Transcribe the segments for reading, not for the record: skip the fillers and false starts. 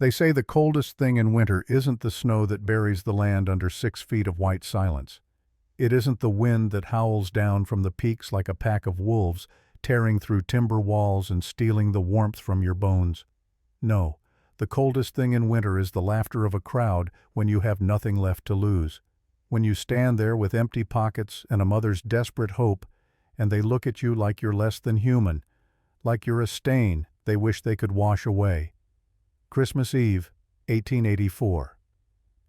They say the coldest thing in winter isn't the snow that buries the land under 6 feet of white silence. It isn't the wind that howls down from the peaks like a pack of wolves, tearing through timber walls and stealing the warmth from your bones. No, the coldest thing in winter is the laughter of a crowd when you have nothing left to lose. When you stand there with empty pockets and a mother's desperate hope, and they look at you like you're less than human, like you're a stain they wish they could wash away. Christmas Eve, 1884.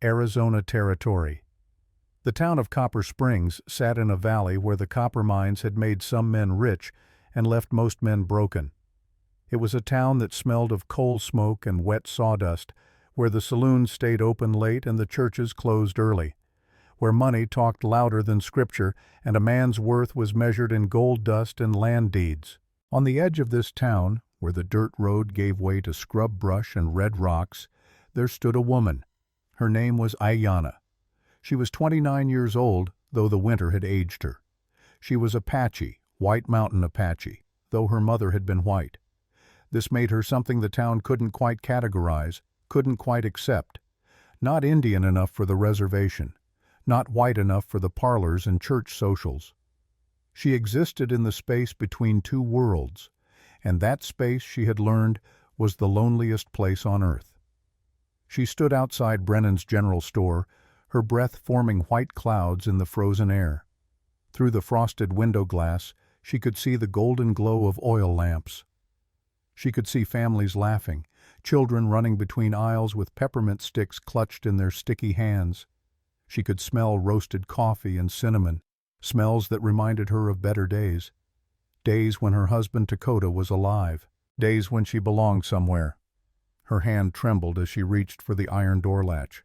Arizona Territory. The town of Copper Springs sat in a valley where the copper mines had made some men rich and left most men broken. It was a town that smelled of coal smoke and wet sawdust, where the saloons stayed open late and the churches closed early, where money talked louder than scripture and a man's worth was measured in gold dust and land deeds. On the edge of this town, where the dirt road gave way to scrub brush and red rocks, there stood a woman. Her name was Ayanna. She was 29 years old, though the winter had aged her. She was Apache, White Mountain Apache, though her mother had been white. This made her something the town couldn't quite categorize, couldn't quite accept. Not Indian enough for the reservation, not white enough for the parlors and church socials. She existed in the space between two worlds, and that space, she had learned, was the loneliest place on earth. She stood outside Brennan's general store, her breath forming white clouds in the frozen air. Through the frosted window glass, she could see the golden glow of oil lamps. She could see families laughing, children running between aisles with peppermint sticks clutched in their sticky hands. She could smell roasted coffee and cinnamon, smells that reminded her of better days. Days when her husband Dakota was alive, days when she belonged somewhere. Her hand trembled as she reached for the iron door latch.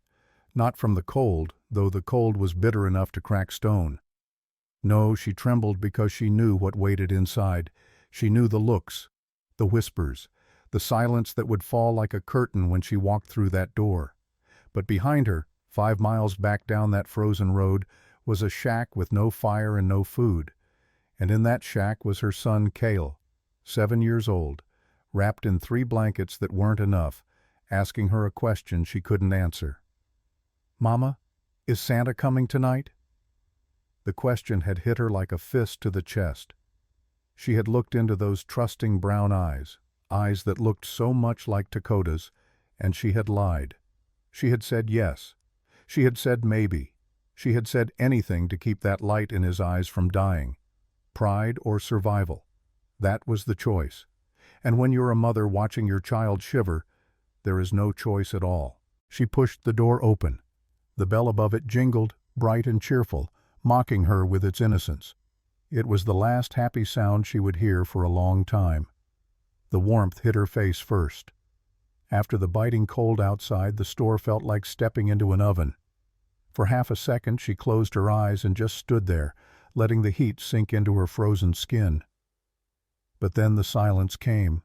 Not from the cold, though the cold was bitter enough to crack stone. No, she trembled because she knew what waited inside. She knew the looks, the whispers, the silence that would fall like a curtain when she walked through that door. But behind her, 5 miles back down that frozen road, was a shack with no fire and no food. And in that shack was her son Cale, 7 years old, wrapped in 3 blankets that weren't enough, asking her a question she couldn't answer. "Mama, is Santa coming tonight?" The question had hit her like a fist to the chest. She had looked into those trusting brown eyes, eyes that looked so much like Dakota's, and she had lied. She had said yes. She had said maybe. She had said anything to keep that light in his eyes from dying. Pride or survival. That was the choice. And when you're a mother watching your child shiver, there is no choice at all. She pushed the door open. The bell above it jingled, bright and cheerful, mocking her with its innocence. It was the last happy sound she would hear for a long time. The warmth hit her face first. After the biting cold outside, the store felt like stepping into an oven. For half a second she closed her eyes and just stood there, letting the heat sink into her frozen skin. But then the silence came.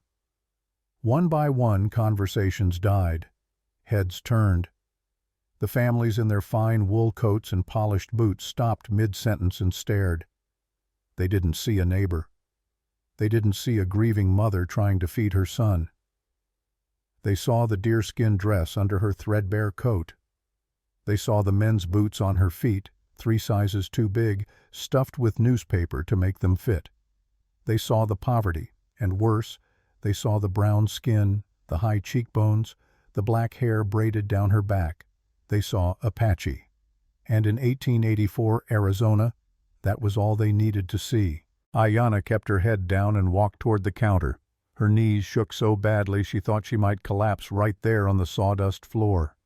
One by one, conversations died. Heads turned. The families in their fine wool coats and polished boots stopped mid-sentence and stared. They didn't see a neighbor. They didn't see a grieving mother trying to feed her son. They saw the deerskin dress under her threadbare coat. They saw the men's boots on her feet, 3 sizes too big, stuffed with newspaper to make them fit. They saw the poverty, and worse, they saw the brown skin, the high cheekbones, the black hair braided down her back. They saw Apache. And in 1884 Arizona, that was all they needed to see. Ayanna kept her head down and walked toward the counter. Her knees shook so badly she thought she might collapse right there on the sawdust floor.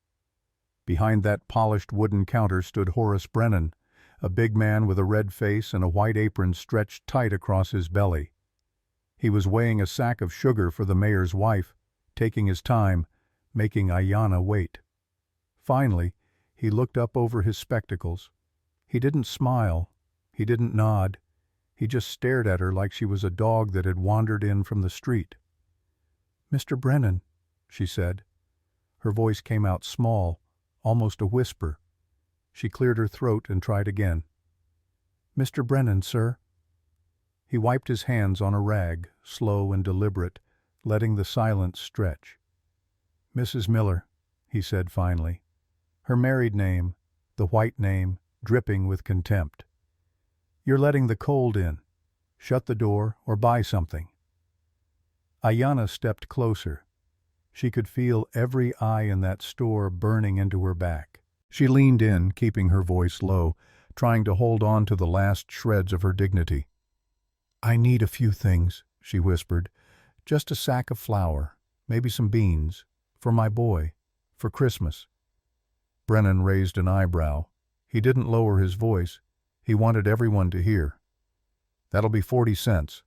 Behind that polished wooden counter stood Horace Brennan, a big man with a red face and a white apron stretched tight across his belly. He was weighing a sack of sugar for the mayor's wife, taking his time, making Ayanna wait. Finally, he looked up over his spectacles. He didn't smile. He didn't nod. He just stared at her like she was a dog that had wandered in from the street. "Mr. Brennan," she said. Her voice came out small, almost a whisper. She cleared her throat and tried again. "Mr. Brennan, sir." He wiped his hands on a rag, slow and deliberate, letting the silence stretch. Mrs. Miller, he said finally. Her married name, the white name, dripping with contempt. You're letting the cold in. Shut the door or buy something. Ayanna stepped closer. She could feel every eye in that store burning into her back. She leaned in, keeping her voice low, trying to hold on to the last shreds of her dignity. I need a few things, she whispered. Just a sack of flour, maybe some beans, for my boy, for Christmas. Brennan raised an eyebrow. He didn't lower his voice. He wanted everyone to hear. That'll be 40 cents.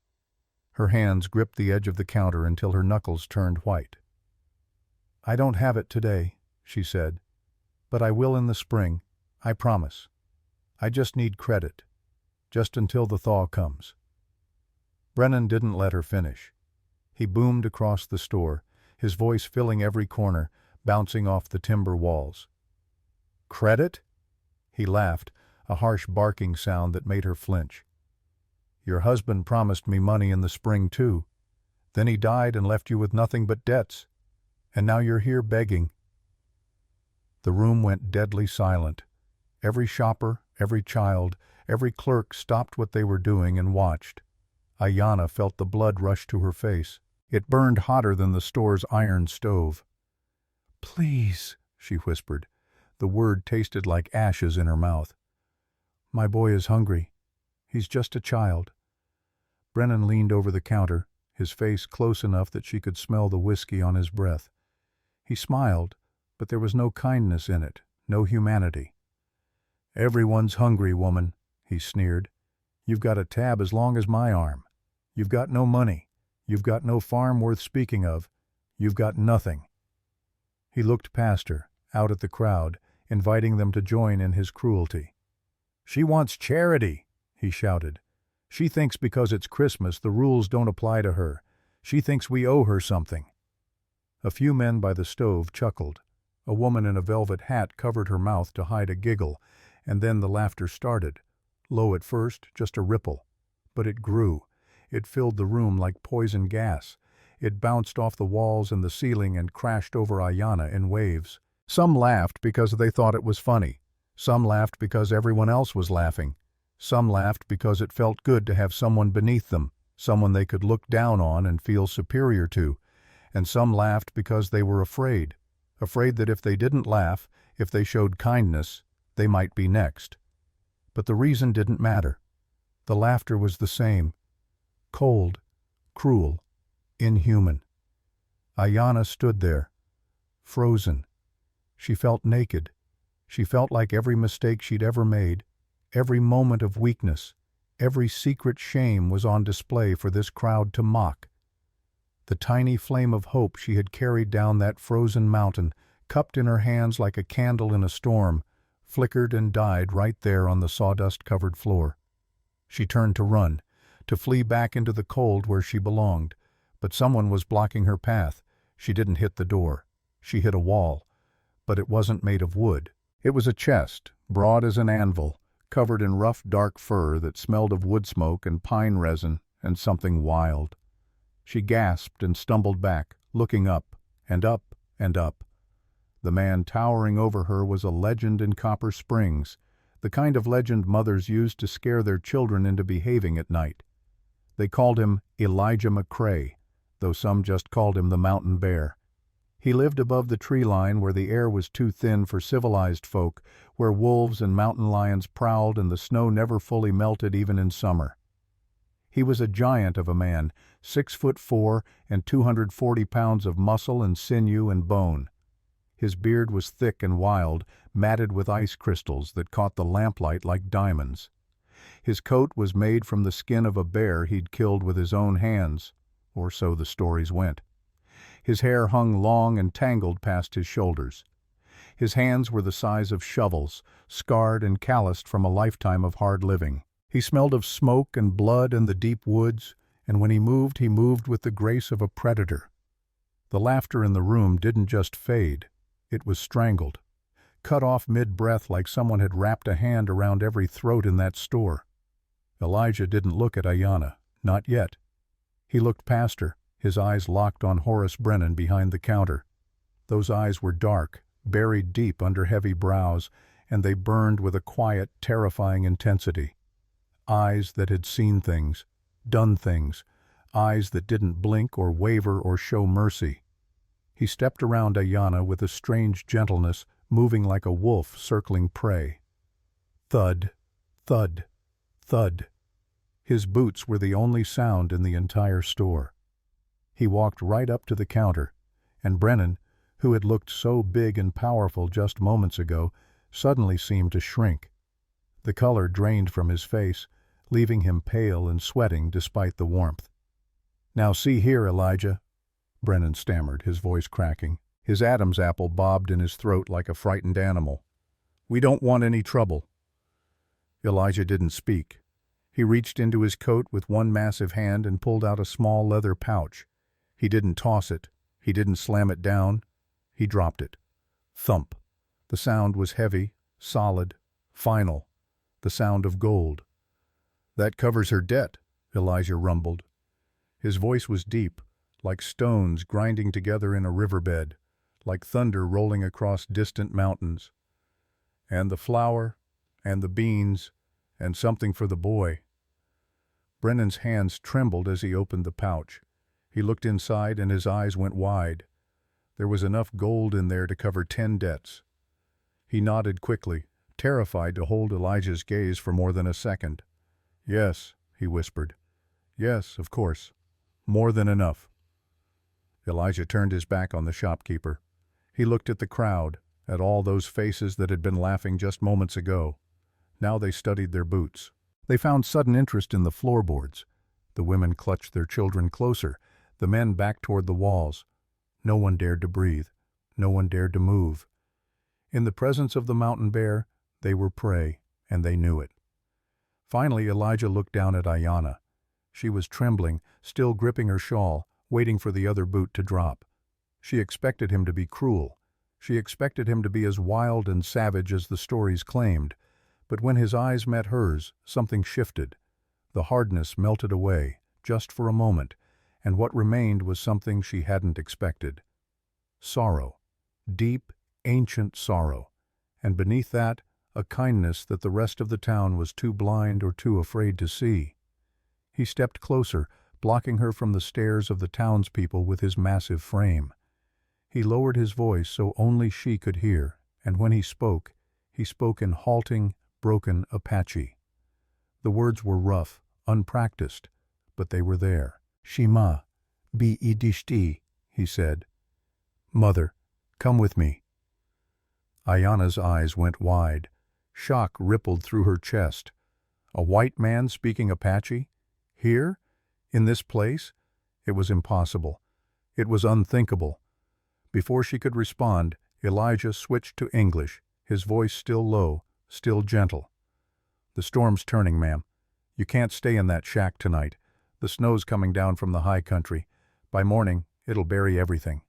Her hands gripped the edge of the counter until her knuckles turned white. I don't have it today, she said, but I will in the spring, I promise. I just need credit, just until the thaw comes. Brennan didn't let her finish. He boomed across the store, his voice filling every corner, bouncing off the timber walls. Credit? He laughed, a harsh barking sound that made her flinch. Your husband promised me money in the spring, too. Then he died and left you with nothing but debts. And now you're here begging. The room went deadly silent. Every shopper, every child, every clerk stopped what they were doing and watched. Ayanna felt the blood rush to her face. It burned hotter than the store's iron stove. Please, she whispered. The word tasted like ashes in her mouth. My boy is hungry. He's just a child. Brennan leaned over the counter, his face close enough that she could smell the whiskey on his breath. He smiled, but there was no kindness in it, no humanity. Everyone's hungry, woman, he sneered. You've got a tab as long as my arm. You've got no money. You've got no farm worth speaking of. You've got nothing. He looked past her, out at the crowd, inviting them to join in his cruelty. She wants charity, he shouted. She thinks because it's Christmas the rules don't apply to her. She thinks we owe her something. A few men by the stove chuckled. A woman in a velvet hat covered her mouth to hide a giggle, and then the laughter started. Low at first, just a ripple. But it grew. It filled the room like poison gas. It bounced off the walls and the ceiling and crashed over Ayanna in waves. Some laughed because they thought it was funny. Some laughed because everyone else was laughing. Some laughed because it felt good to have someone beneath them, someone they could look down on and feel superior to. And some laughed because they were afraid that if they didn't laugh, if they showed kindness, they might be next. But the reason didn't matter. The laughter was the same. Cold, cruel, inhuman. Ayanna stood there, frozen. She felt naked. She felt like every mistake she'd ever made, every moment of weakness, every secret shame was on display for this crowd to mock. The tiny flame of hope she had carried down that frozen mountain, cupped in her hands like a candle in a storm, flickered and died right there on the sawdust-covered floor. She turned to run, to flee back into the cold where she belonged, but someone was blocking her path. She didn't hit the door. She hit a wall, but it wasn't made of wood. It was a chest, broad as an anvil, covered in rough, dark fur that smelled of wood smoke and pine resin and something wild. She gasped and stumbled back, looking up and up and up. The man towering over her was a legend in Copper Springs, the kind of legend mothers used to scare their children into behaving at night. They called him Elijah McCrae, though some just called him the Mountain Bear. He lived above the tree line where the air was too thin for civilized folk, where wolves and mountain lions prowled and the snow never fully melted even in summer. He was a giant of a man, 6'4" and 240 pounds of muscle and sinew and bone. His beard was thick and wild, matted with ice crystals that caught the lamplight like diamonds. His coat was made from the skin of a bear he'd killed with his own hands, or so the stories went. His hair hung long and tangled past his shoulders. His hands were the size of shovels, scarred and calloused from a lifetime of hard living. He smelled of smoke and blood and the deep woods, and when he moved with the grace of a predator. The laughter in the room didn't just fade. It was strangled, cut off mid-breath like someone had wrapped a hand around every throat in that store. Elijah didn't look at Ayanna, not yet. He looked past her, his eyes locked on Horace Brennan behind the counter. Those eyes were dark, buried deep under heavy brows, and they burned with a quiet, terrifying intensity. Eyes that had seen things, done things, eyes that didn't blink or waver or show mercy. He stepped around Ayanna with a strange gentleness, moving like a wolf circling prey. Thud, thud, thud. His boots were the only sound in the entire store. He walked right up to the counter, and Brennan, who had looked so big and powerful just moments ago, suddenly seemed to shrink. The color drained from his face, leaving him pale and sweating despite the warmth. "Now see here, Elijah," Brennan stammered, his voice cracking. His Adam's apple bobbed in his throat like a frightened animal. "We don't want any trouble." Elijah didn't speak. He reached into his coat with one massive hand and pulled out a small leather pouch. He didn't toss it. He didn't slam it down. He dropped it. Thump. The sound was heavy, solid, final. The sound of gold. "That covers her debt," Elijah rumbled. His voice was deep, like stones grinding together in a riverbed, like thunder rolling across distant mountains. "And the flour, and the beans, and something for the boy." Brennan's hands trembled as he opened the pouch. He looked inside and his eyes went wide. There was enough gold in there to cover 10 debts. He nodded quickly, terrified to hold Elijah's gaze for more than a second. "Yes," he whispered. "Yes, of course. More than enough." Elijah turned his back on the shopkeeper. He looked at the crowd, at all those faces that had been laughing just moments ago. Now they studied their boots. They found sudden interest in the floorboards. The women clutched their children closer, the men back toward the walls. No one dared to breathe. No one dared to move. In the presence of the mountain bear, they were prey, and they knew it. Finally, Elijah looked down at Ayanna. She was trembling, still gripping her shawl, waiting for the other boot to drop. She expected him to be cruel. She expected him to be as wild and savage as the stories claimed. But when his eyes met hers, something shifted. The hardness melted away, just for a moment, and what remained was something she hadn't expected. Sorrow. Deep, ancient sorrow. And beneath that, a kindness that the rest of the town was too blind or too afraid to see. He stepped closer, blocking her from the stares of the townspeople with his massive frame. He lowered his voice so only she could hear, and when he spoke in halting, broken Apache. The words were rough, unpracticed, but they were there. "Shema, be idishti," he said. "Mother, come with me." Ayanna's eyes went wide. Shock rippled through her chest. A white man speaking Apache? Here? In this place? It was impossible. It was unthinkable. Before she could respond, Elijah switched to English, his voice still low, still gentle. "The storm's turning, ma'am. You can't stay in that shack tonight. The snow's coming down from the high country. By morning, it'll bury everything."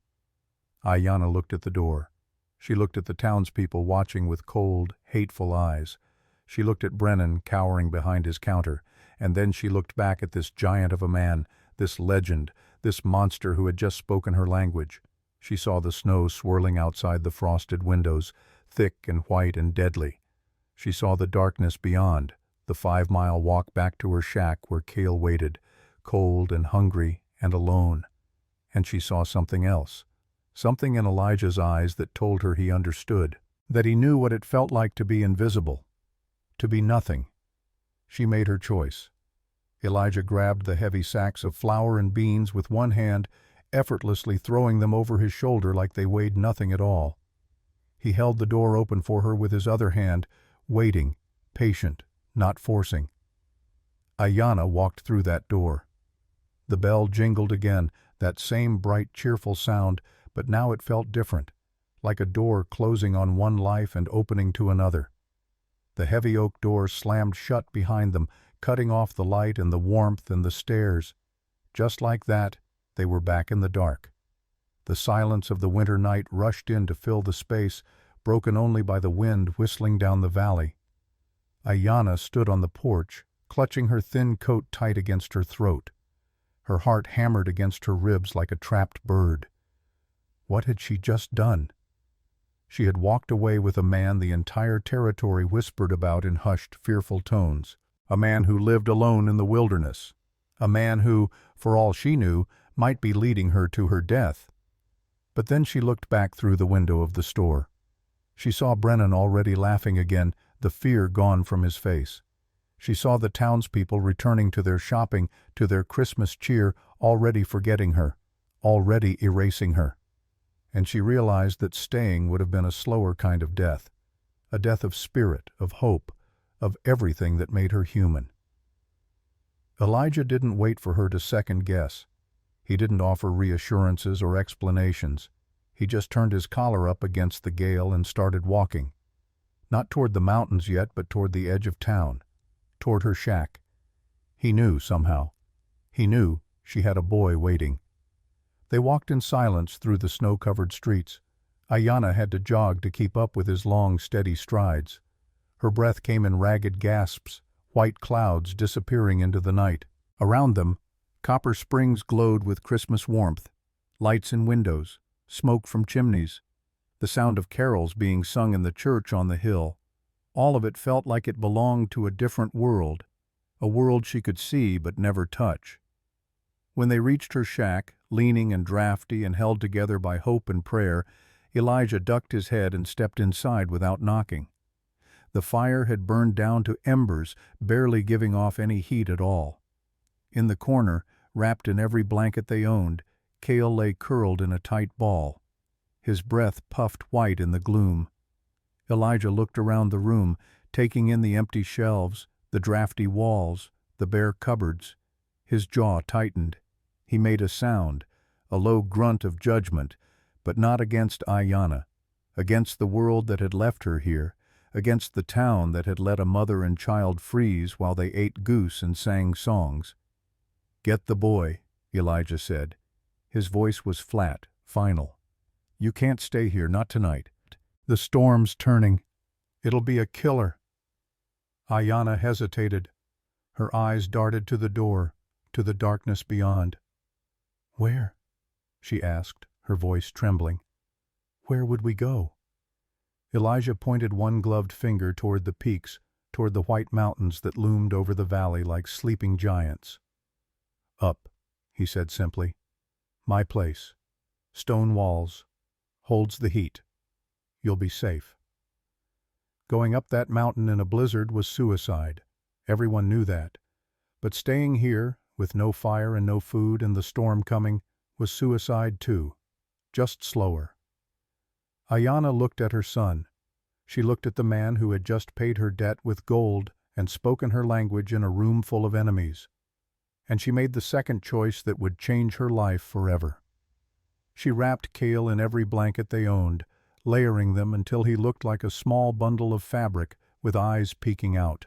Ayanna looked at the door. She looked at the townspeople watching with cold, hateful eyes. She looked at Brennan cowering behind his counter, and then she looked back at this giant of a man, this legend, this monster who had just spoken her language. She saw the snow swirling outside the frosted windows, thick and white and deadly. She saw the darkness beyond, the 5-mile walk back to her shack where Cale waited, cold and hungry and alone. And she saw something else, something in Elijah's eyes that told her he understood, that he knew what it felt like to be invisible, to be nothing. She made her choice. Elijah grabbed the heavy sacks of flour and beans with one hand, effortlessly throwing them over his shoulder like they weighed nothing at all. He held the door open for her with his other hand, waiting, patient, not forcing. Ayanna walked through that door. The bell jingled again, that same bright, cheerful sound, but now it felt different, like a door closing on one life and opening to another. The heavy oak door slammed shut behind them, cutting off the light and the warmth and the stares. Just like that, they were back in the dark. The silence of the winter night rushed in to fill the space, broken only by the wind whistling down the valley. Ayanna stood on the porch, clutching her thin coat tight against her throat. Her heart hammered against her ribs like a trapped bird. What had she just done? She had walked away with a man the entire territory whispered about in hushed, fearful tones. A man who lived alone in the wilderness. A man who, for all she knew, might be leading her to her death. But then she looked back through the window of the store. She saw Brennan already laughing again, the fear gone from his face. She saw the townspeople returning to their shopping, to their Christmas cheer, already forgetting her, already erasing her. And she realized that staying would have been a slower kind of death, a death of spirit, of hope, of everything that made her human. Elijah didn't wait for her to second guess. He didn't offer reassurances or explanations. He just turned his collar up against the gale and started walking. Not toward the mountains yet, but toward the edge of town, toward her shack. He knew somehow. He knew she had a boy waiting. They walked in silence through the snow-covered streets. Ayanna had to jog to keep up with his long, steady strides. Her breath came in ragged gasps, white clouds disappearing into the night. Around them, Copper Springs glowed with Christmas warmth, lights in windows, smoke from chimneys, the sound of carols being sung in the church on the hill. All of it felt like it belonged to a different world, a world she could see but never touch. When they reached her shack, leaning and drafty and held together by hope and prayer, Elijah ducked his head and stepped inside without knocking. The fire had burned down to embers, barely giving off any heat at all. In the corner, wrapped in every blanket they owned, Cale lay curled in a tight ball. His breath puffed white in the gloom. Elijah looked around the room, taking in the empty shelves, the drafty walls, the bare cupboards. His jaw tightened. He made a sound, a low grunt of judgment, but not against Ayanna, against the world that had left her here, against the town that had let a mother and child freeze while they ate goose and sang songs. "Get the boy," Elijah said. His voice was flat, final. "You can't stay here, not tonight. The storm's turning. It'll be a killer." Ayanna hesitated. Her eyes darted to the door, to the darkness beyond. "Where?" she asked, her voice trembling. "Where would we go?" Elijah pointed one gloved finger toward the peaks, toward the white mountains that loomed over the valley like sleeping giants. "Up," he said simply. "My place. Stone walls. Holds the heat. You'll be safe." Going up that mountain in a blizzard was suicide. Everyone knew that. But staying here, with no fire and no food and the storm coming, was suicide too. Just slower. Ayanna looked at her son. She looked at the man who had just paid her debt with gold and spoken her language in a room full of enemies. And she made the second choice that would change her life forever. She wrapped Cale in every blanket they owned, layering them until he looked like a small bundle of fabric with eyes peeking out.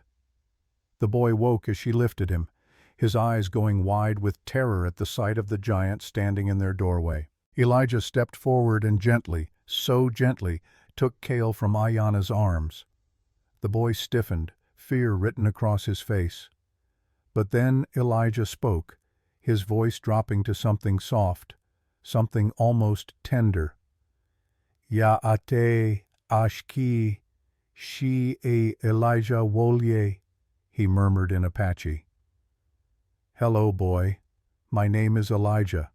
The boy woke as she lifted him, his eyes going wide with terror at the sight of the giant standing in their doorway. Elijah stepped forward and gently, so gently, took Cale from Ayanna's arms. The boy stiffened, fear written across his face. But then Elijah spoke, his voice dropping to something soft, something almost tender. "Ya'ate ashki shi e Elijah wolye," he murmured in Apache. "Hello, boy. My name is Elijah."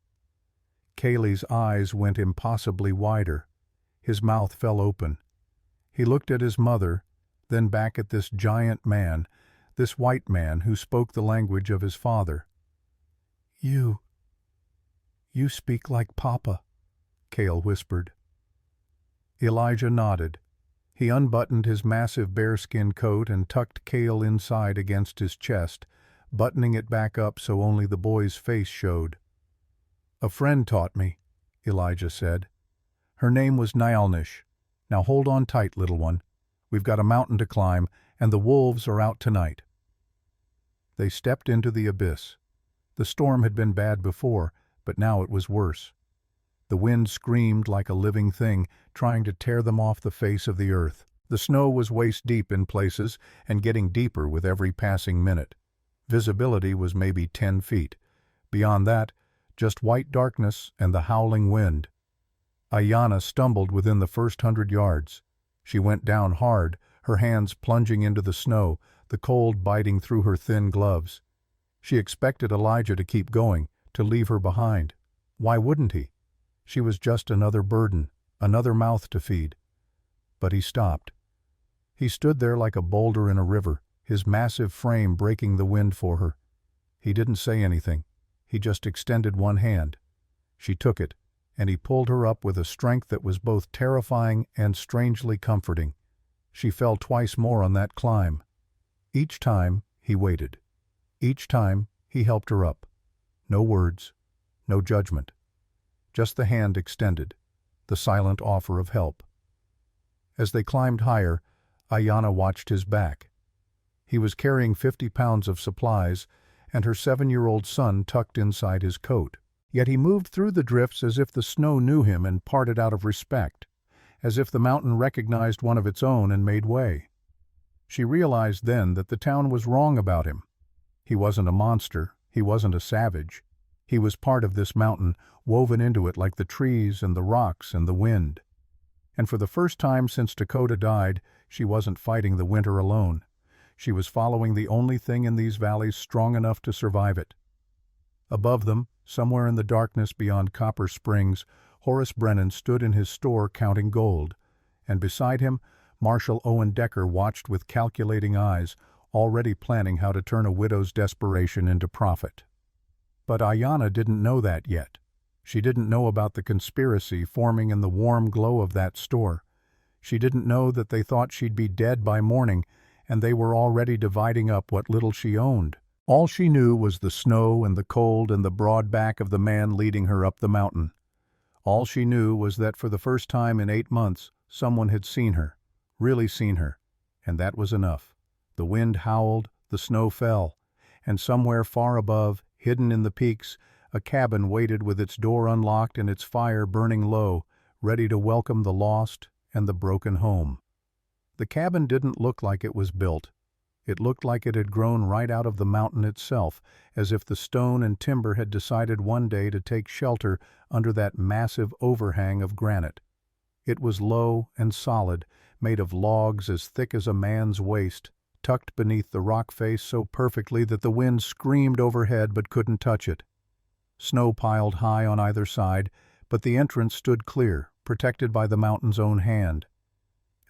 Cale's eyes went impossibly wider. His mouth fell open. He looked at his mother, then back at this giant man, this white man who spoke the language of his father. You speak like Papa," Cale whispered. Elijah nodded. He unbuttoned his massive bearskin coat and tucked Cale inside against his chest, buttoning it back up so only the boy's face showed. "A friend taught me," Elijah said. "Her name was Nyalnish. Now hold on tight, little one. We've got a mountain to climb, and the wolves are out tonight." They stepped into the abyss. The storm had been bad before, but now it was worse. The wind screamed like a living thing, trying to tear them off the face of the earth. The snow was waist-deep in places and getting deeper with every passing minute. Visibility was maybe 10 feet. Beyond that, just white darkness and the howling wind. Ayanna stumbled within the first 100 yards. She went down hard, her hands plunging into the snow, the cold biting through her thin gloves. She expected Elijah to keep going, to leave her behind. Why wouldn't he? She was just another burden, another mouth to feed. But he stopped. He stood there like a boulder in a river, his massive frame breaking the wind for her. He didn't say anything. He just extended one hand. She took it, and he pulled her up with a strength that was both terrifying and strangely comforting. She fell twice more on that climb. Each time, he waited. Each time, he helped her up. No words, no judgment. Just the hand extended, the silent offer of help. As they climbed higher, Ayanna watched his back. He was carrying 50 pounds of supplies, and her 7-year-old son tucked inside his coat. Yet he moved through the drifts as if the snow knew him and parted out of respect, as if the mountain recognized one of its own and made way. She realized then that the town was wrong about him. He wasn't a monster, he wasn't a savage. He was part of this mountain, woven into it like the trees and the rocks and the wind. And for the first time since Dakota died, she wasn't fighting the winter alone. She was following the only thing in these valleys strong enough to survive it. Above them, somewhere in the darkness beyond Copper Springs, Horace Brennan stood in his store counting gold, and beside him, Marshal Owen Decker watched with calculating eyes, already planning how to turn a widow's desperation into profit. But Ayanna didn't know that yet. She didn't know about the conspiracy forming in the warm glow of that store. She didn't know that they thought she'd be dead by morning, and they were already dividing up what little she owned. All she knew was the snow and the cold and the broad back of the man leading her up the mountain. All she knew was that for the first time in 8 months, someone had seen her, really seen her, and that was enough. The wind howled, the snow fell, and somewhere far above, hidden in the peaks, a cabin waited with its door unlocked and its fire burning low, ready to welcome the lost and the broken home. The cabin didn't look like it was built. It looked like it had grown right out of the mountain itself, as if the stone and timber had decided one day to take shelter under that massive overhang of granite. It was low and solid, made of logs as thick as a man's waist, tucked beneath the rock face so perfectly that the wind screamed overhead but couldn't touch it. Snow piled high on either side, but the entrance stood clear, protected by the mountain's own hand.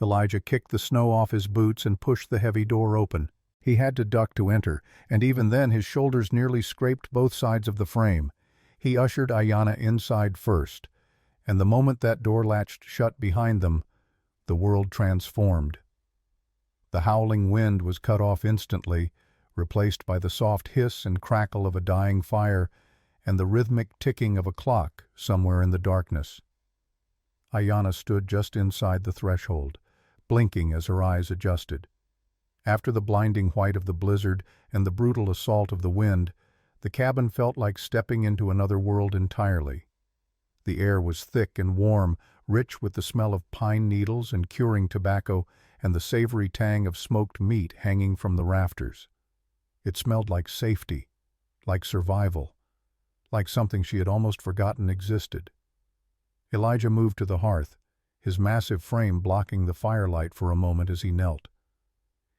Elijah kicked the snow off his boots and pushed the heavy door open. He had to duck to enter, and even then his shoulders nearly scraped both sides of the frame. He ushered Ayanna inside first, and the moment that door latched shut behind them, the world transformed. The howling wind was cut off instantly, replaced by the soft hiss and crackle of a dying fire and the rhythmic ticking of a clock somewhere in the darkness. Ayanna stood just inside the threshold, blinking as her eyes adjusted. After the blinding white of the blizzard and the brutal assault of the wind, the cabin felt like stepping into another world entirely. The air was thick and warm, rich with the smell of pine needles and curing tobacco and the savory tang of smoked meat hanging from the rafters. It smelled like safety, like survival, like something she had almost forgotten existed. Elijah moved to the hearth, his massive frame blocking the firelight for a moment as he knelt.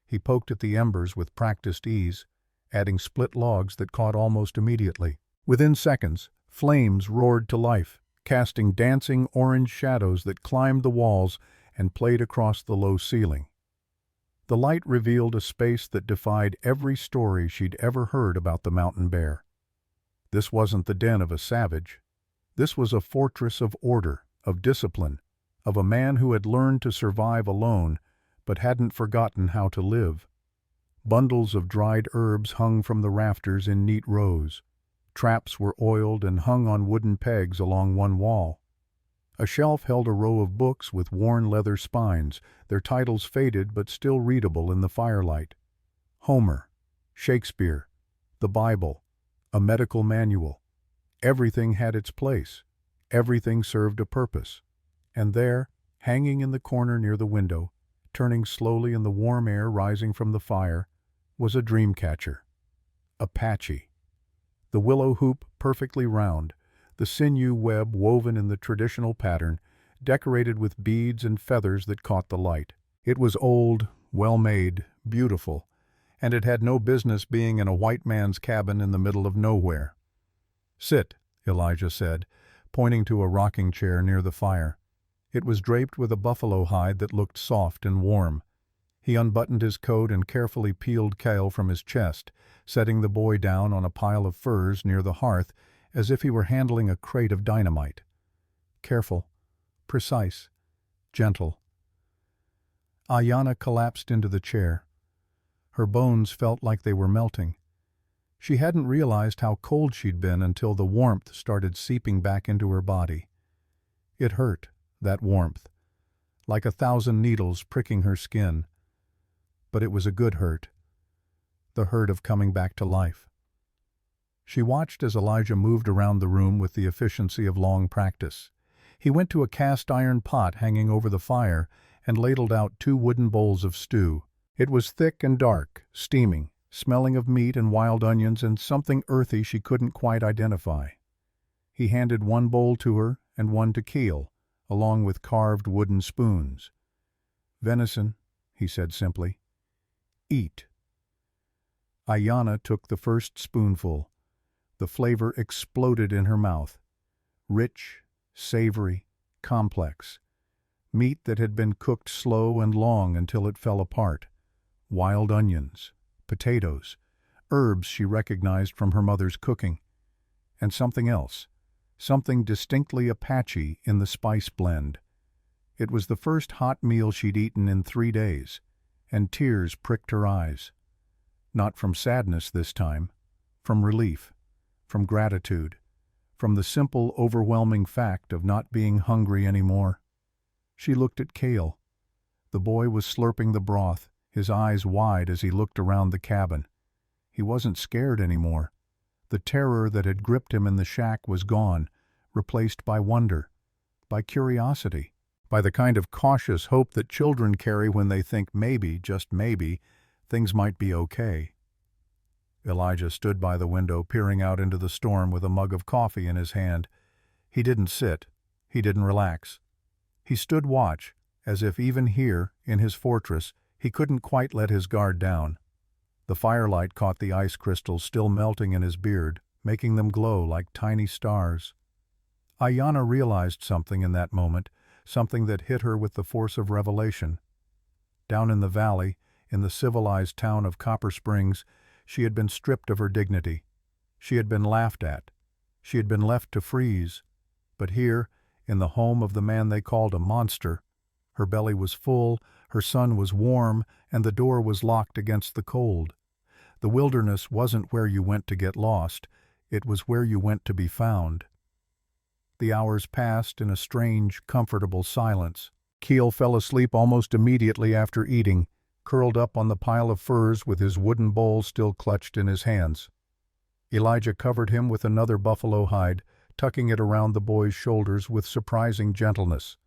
He poked at the embers with practiced ease, adding split logs that caught almost immediately. Within seconds, flames roared to life, casting dancing orange shadows that climbed the walls and played across the low ceiling. The light revealed a space that defied every story she'd ever heard about the mountain bear. This wasn't the den of a savage. This was a fortress of order, of discipline, of a man who had learned to survive alone, but hadn't forgotten how to live. Bundles of dried herbs hung from the rafters in neat rows. Traps were oiled and hung on wooden pegs along one wall. A shelf held a row of books with worn leather spines, their titles faded but still readable in the firelight. Homer, Shakespeare, the Bible, a medical manual. Everything had its place. Everything served a purpose. And there, hanging in the corner near the window, turning slowly in the warm air rising from the fire, was a dream catcher. Apache. The willow hoop perfectly round, the sinew web woven in the traditional pattern, decorated with beads and feathers that caught the light. It was old, well-made, beautiful, and it had no business being in a white man's cabin in the middle of nowhere. "Sit," Elijah said, pointing to a rocking chair near the fire. It was draped with a buffalo hide that looked soft and warm. He unbuttoned his coat and carefully peeled Cale from his chest, setting the boy down on a pile of furs near the hearth as if he were handling a crate of dynamite. Careful, precise, gentle. Ayanna collapsed into the chair. Her bones felt like they were melting. She hadn't realized how cold she'd been until the warmth started seeping back into her body. It hurt, that warmth, like 1,000 needles pricking her skin. But it was a good hurt, the hurt of coming back to life. She watched as Elijah moved around the room with the efficiency of long practice. He went to a cast-iron pot hanging over the fire and ladled out 2 wooden bowls of stew. It was thick and dark, steaming, smelling of meat and wild onions and something earthy she couldn't quite identify. He handed 1 bowl to her and 1 to Cale, along with carved wooden spoons. "Venison," he said simply. "Eat." Ayanna took the first spoonful. The flavor exploded in her mouth. Rich, savory, complex. Meat that had been cooked slow and long until it fell apart. Wild onions, potatoes, herbs she recognized from her mother's cooking. And something else, something distinctly Apache in the spice blend. It was the first hot meal she'd eaten in 3 days, and tears pricked her eyes. Not from sadness this time, from relief, from gratitude, from the simple, overwhelming fact of not being hungry anymore. She looked at Cale. The boy was slurping the broth, his eyes wide as he looked around the cabin. He wasn't scared anymore. The terror that had gripped him in the shack was gone, replaced by wonder, by curiosity, by the kind of cautious hope that children carry when they think maybe, just maybe, things might be okay. Elijah stood by the window, peering out into the storm with a mug of coffee in his hand. He didn't sit. He didn't relax. He stood watch, as if even here, in his fortress, he couldn't quite let his guard down. The firelight caught the ice crystals still melting in his beard, making them glow like tiny stars. Ayanna realized something in that moment, something that hit her with the force of revelation. Down in the valley, in the civilized town of Copper Springs, she had been stripped of her dignity. She had been laughed at. She had been left to freeze. But here, in the home of the man they called a monster, her belly was full, her sun was warm, and the door was locked against the cold. The wilderness wasn't where you went to get lost. It was where you went to be found. The hours passed in a strange, comfortable silence. Cale fell asleep almost immediately after eating, curled up on the pile of furs with his wooden bowl still clutched in his hands. Elijah covered him with another buffalo hide, tucking it around the boy's shoulders with surprising gentleness.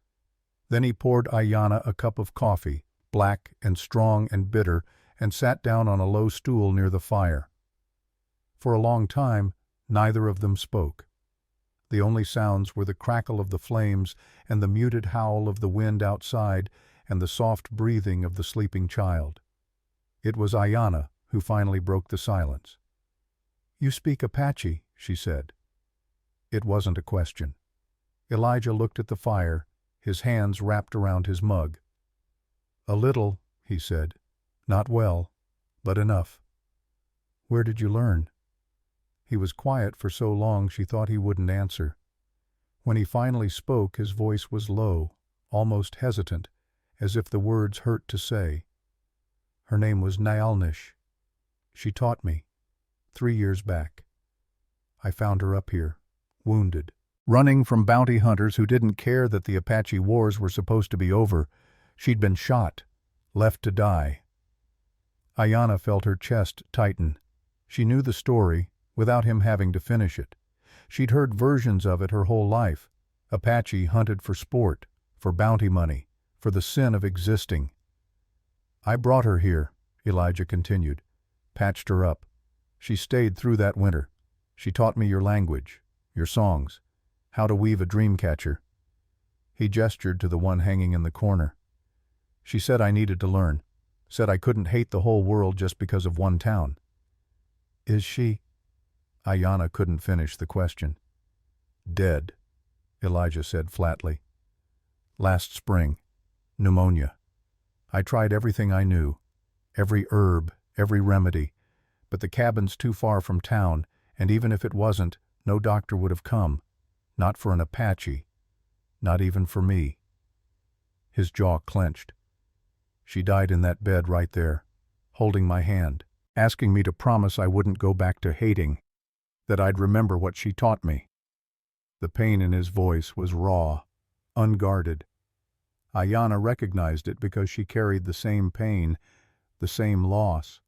Then he poured Ayanna a cup of coffee, black and strong and bitter, and sat down on a low stool near the fire. For a long time, neither of them spoke. The only sounds were the crackle of the flames and the muted howl of the wind outside and the soft breathing of the sleeping child. It was Ayanna who finally broke the silence. "You speak Apache," she said. It wasn't a question. Elijah looked at the fire, his hands wrapped around his mug. "A little," he said. "Not well, but enough." "Where did you learn?" He was quiet for so long she thought he wouldn't answer. When he finally spoke, his voice was low, almost hesitant, as if the words hurt to say. "Her name was Nyalnish. She taught me, 3 years back. I found her up here, wounded, running from bounty hunters who didn't care that the Apache wars were supposed to be over. She'd been shot, left to die." Ayanna felt her chest tighten. She knew the story, without him having to finish it. She'd heard versions of it her whole life. Apache hunted for sport, for bounty money, for the sin of existing. "I brought her here," Elijah continued, "patched her up. She stayed through that winter. She taught me your language, your songs, how to weave a dream catcher." He gestured to the one hanging in the corner. She said I needed to learn. Said I couldn't hate the whole world just because of one town. Is she? Ayanna couldn't finish the question. Dead, Elijah said flatly. Last spring. Pneumonia. I tried everything I knew. Every herb, every remedy. But the cabin's too far from town, and even if it wasn't, no doctor would have come. Not for an Apache. Not even for me. His jaw clenched. She died in that bed right there, holding my hand, asking me to promise I wouldn't go back to hating, that I'd remember what she taught me. The pain in his voice was raw, unguarded. Ayanna recognized it because she carried the same pain, the same loss.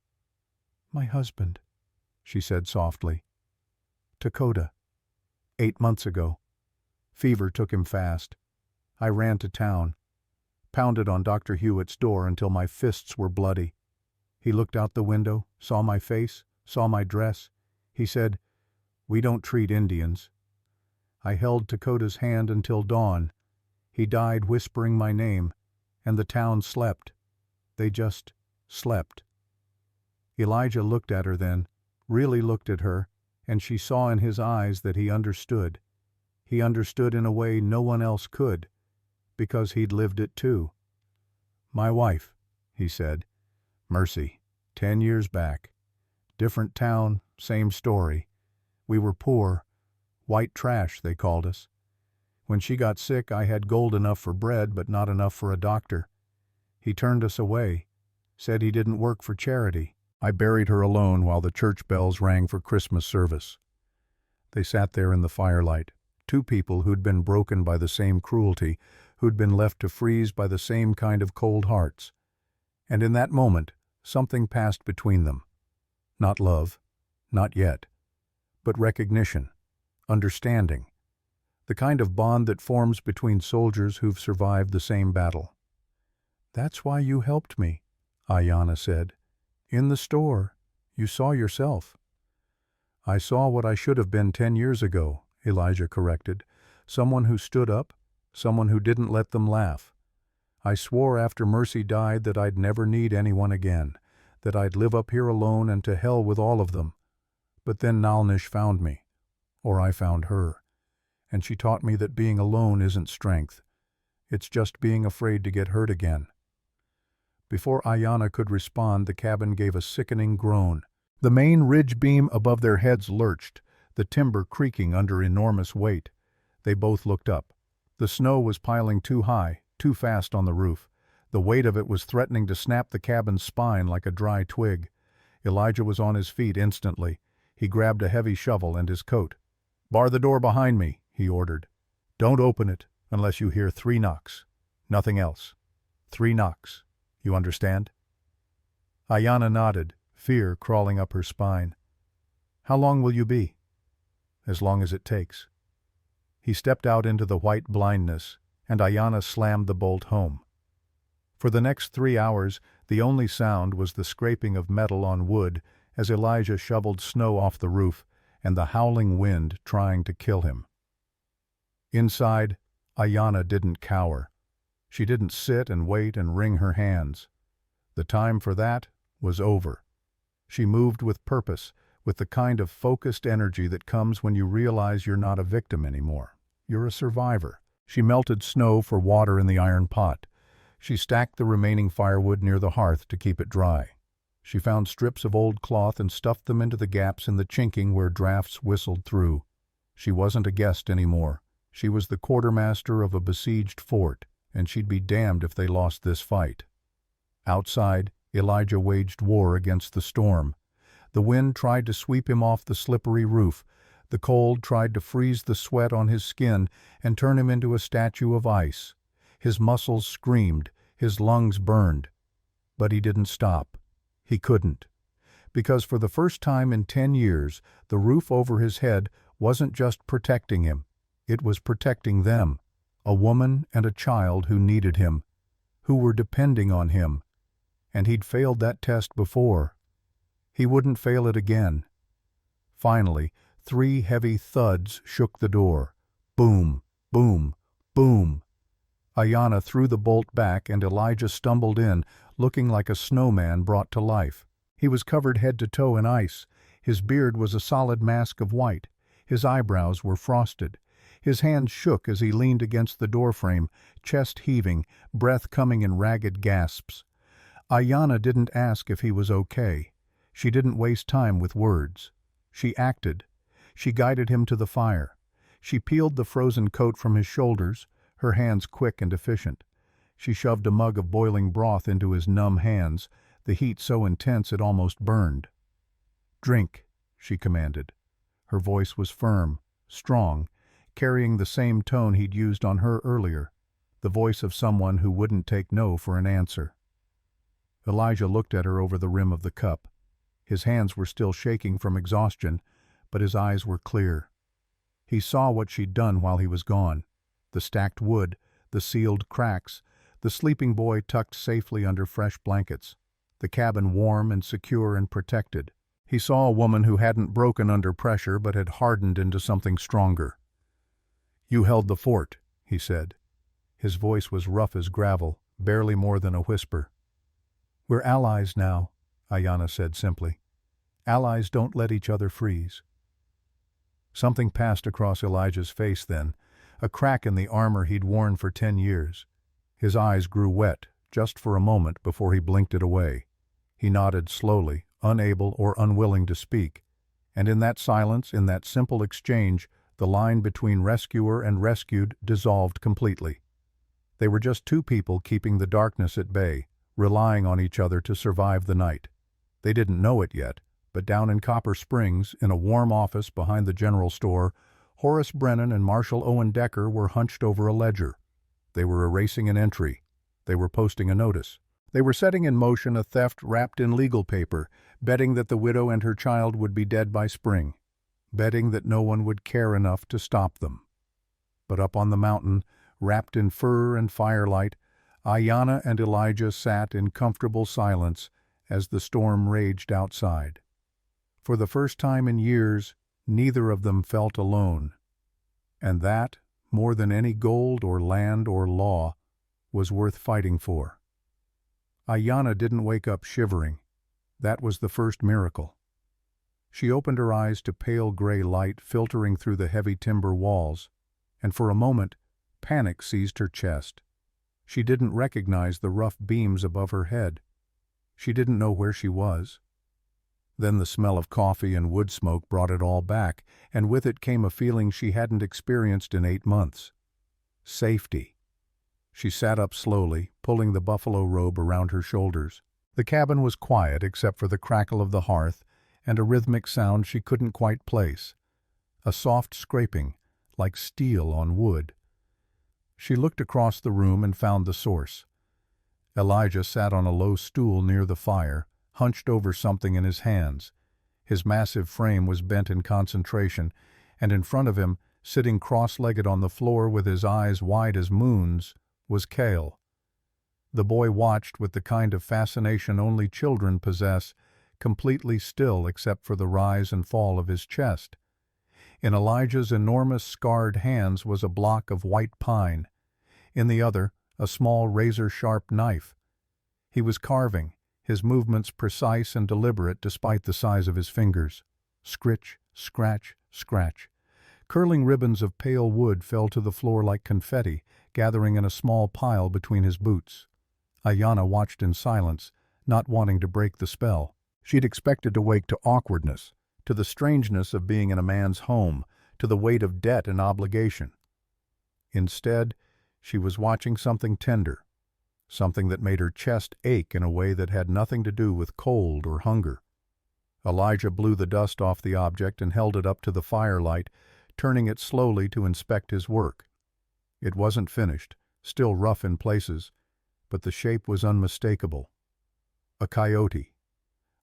My husband, she said softly. Dakota. 8 months ago. Fever took him fast. I ran to town, pounded on Dr. Hewitt's door until my fists were bloody. He looked out the window, saw my face, saw my dress. He said, "We don't treat Indians." I held Dakota's hand until dawn. He died whispering my name, and the town slept. They just slept. Elijah looked at her then, really looked at her, and she saw in his eyes that he understood. He understood in a way no one else could, because he'd lived it too. My wife, he said. Mercy, 10 years back. Different town, same story. We were poor. White trash, they called us. When she got sick, I had gold enough for bread, but not enough for a doctor. He turned us away, said he didn't work for charity. I buried her alone while the church bells rang for Christmas service. They sat there in the firelight, two people who'd been broken by the same cruelty, who'd been left to freeze by the same kind of cold hearts. And in that moment, something passed between them. Not love, not yet, but recognition, understanding, the kind of bond that forms between soldiers who've survived the same battle. That's why you helped me, Ayanna said. In the store, you saw yourself. I saw what I should have been 10 years ago, Elijah corrected. Someone who stood up, someone who didn't let them laugh. I swore after Mercy died that I'd never need anyone again, that I'd live up here alone and to hell with all of them. But then Nalnish found me, or I found her, and she taught me that being alone isn't strength. It's just being afraid to get hurt again. Before Ayanna could respond, the cabin gave a sickening groan. The main ridge beam above their heads lurched, the timber creaking under enormous weight. They both looked up. The snow was piling too high, too fast on the roof. The weight of it was threatening to snap the cabin's spine like a dry twig. Elijah was on his feet instantly. He grabbed a heavy shovel and his coat. "Bar the door behind me," he ordered. "Don't open it unless you hear 3 knocks. Nothing else. 3 knocks. You understand?" Ayanna nodded, fear crawling up her spine. "How long will you be?" "As long as it takes." He stepped out into the white blindness, and Ayanna slammed the bolt home. For the next 3 hours, the only sound was the scraping of metal on wood as Elijah shoveled snow off the roof and the howling wind trying to kill him. Inside, Ayanna didn't cower. She didn't sit and wait and wring her hands. The time for that was over. She moved with purpose, with the kind of focused energy that comes when you realize you're not a victim anymore. You're a survivor. She melted snow for water in the iron pot. She stacked the remaining firewood near the hearth to keep it dry. She found strips of old cloth and stuffed them into the gaps in the chinking where drafts whistled through. She wasn't a guest anymore. She was the quartermaster of a besieged fort, and she'd be damned if they lost this fight. Outside, Elijah waged war against the storm. The wind tried to sweep him off the slippery roof. The cold tried to freeze the sweat on his skin and turn him into a statue of ice. His muscles screamed, his lungs burned. But he didn't stop. He couldn't. Because for the first time in 10 years, the roof over his head wasn't just protecting him. It was protecting them. A woman and a child who needed him, who were depending on him. And he'd failed that test before. He wouldn't fail it again. Finally, 3 heavy thuds shook the door. Boom, boom, boom. Ayanna threw the bolt back and Elijah stumbled in, looking like a snowman brought to life. He was covered head to toe in ice. His beard was a solid mask of white. His eyebrows were frosted. His hands shook as he leaned against the doorframe, chest heaving, breath coming in ragged gasps. Ayanna didn't ask if he was okay. She didn't waste time with words. She acted. She guided him to the fire. She peeled the frozen coat from his shoulders, her hands quick and efficient. She shoved a mug of boiling broth into his numb hands, the heat so intense it almost burned. "Drink," she commanded. Her voice was firm, strong, carrying the same tone he'd used on her earlier, the voice of someone who wouldn't take no for an answer. Elijah looked at her over the rim of the cup. His hands were still shaking from exhaustion, but his eyes were clear. He saw what she'd done while he was gone. The stacked wood, the sealed cracks, the sleeping boy tucked safely under fresh blankets, the cabin warm and secure and protected. He saw a woman who hadn't broken under pressure but had hardened into something stronger. "You held the fort," he said. His voice was rough as gravel, barely more than a whisper. "We're allies now," Ayanna said simply. "Allies don't let each other freeze." Something passed across Elijah's face then, a crack in the armor he'd worn for 10 years. His eyes grew wet, just for a moment before he blinked it away. He nodded slowly, unable or unwilling to speak, and in that silence, in that simple exchange, the line between rescuer and rescued dissolved completely. They were just two people keeping the darkness at bay, relying on each other to survive the night. They didn't know it yet, but down in Copper Springs, in a warm office behind the general store, Horace Brennan and Marshal Owen Decker were hunched over a ledger. They were erasing an entry. They were posting a notice. They were setting in motion a theft wrapped in legal paper, betting that the widow and her child would be dead by spring, betting that no one would care enough to stop them. But up on the mountain, wrapped in fur and firelight, Ayanna and Elijah sat in comfortable silence as the storm raged outside. For the first time in years, neither of them felt alone. And that, more than any gold or land or law, was worth fighting for. Ayanna didn't wake up shivering. That was the first miracle. She opened her eyes to pale gray light filtering through the heavy timber walls, and for a moment, panic seized her chest. She didn't recognize the rough beams above her head. She didn't know where she was. Then the smell of coffee and wood smoke brought it all back, and with it came a feeling she hadn't experienced in 8 months. Safety. She sat up slowly, pulling the buffalo robe around her shoulders. The cabin was quiet except for the crackle of the hearth and a rhythmic sound she couldn't quite place. A soft scraping, like steel on wood. She looked across the room and found the source. Elijah sat on a low stool near the fire, hunched over something in his hands. His massive frame was bent in concentration, and in front of him, sitting cross-legged on the floor with his eyes wide as moons, was Cale. The boy watched with the kind of fascination only children possess, completely still except for the rise and fall of his chest. In Elijah's enormous scarred hands was a block of white pine. In the other, a small razor-sharp knife. He was carving, his movements precise and deliberate despite the size of his fingers. Scritch, scratch, scratch. Curling ribbons of pale wood fell to the floor like confetti, gathering in a small pile between his boots. Ayanna watched in silence, not wanting to break the spell. She'd expected to wake to awkwardness, to the strangeness of being in a man's home, to the weight of debt and obligation. Instead, she was watching something tender, something that made her chest ache in a way that had nothing to do with cold or hunger. Elijah blew the dust off the object and held it up to the firelight, turning it slowly to inspect his work. It wasn't finished, still rough in places, but the shape was unmistakable. A coyote.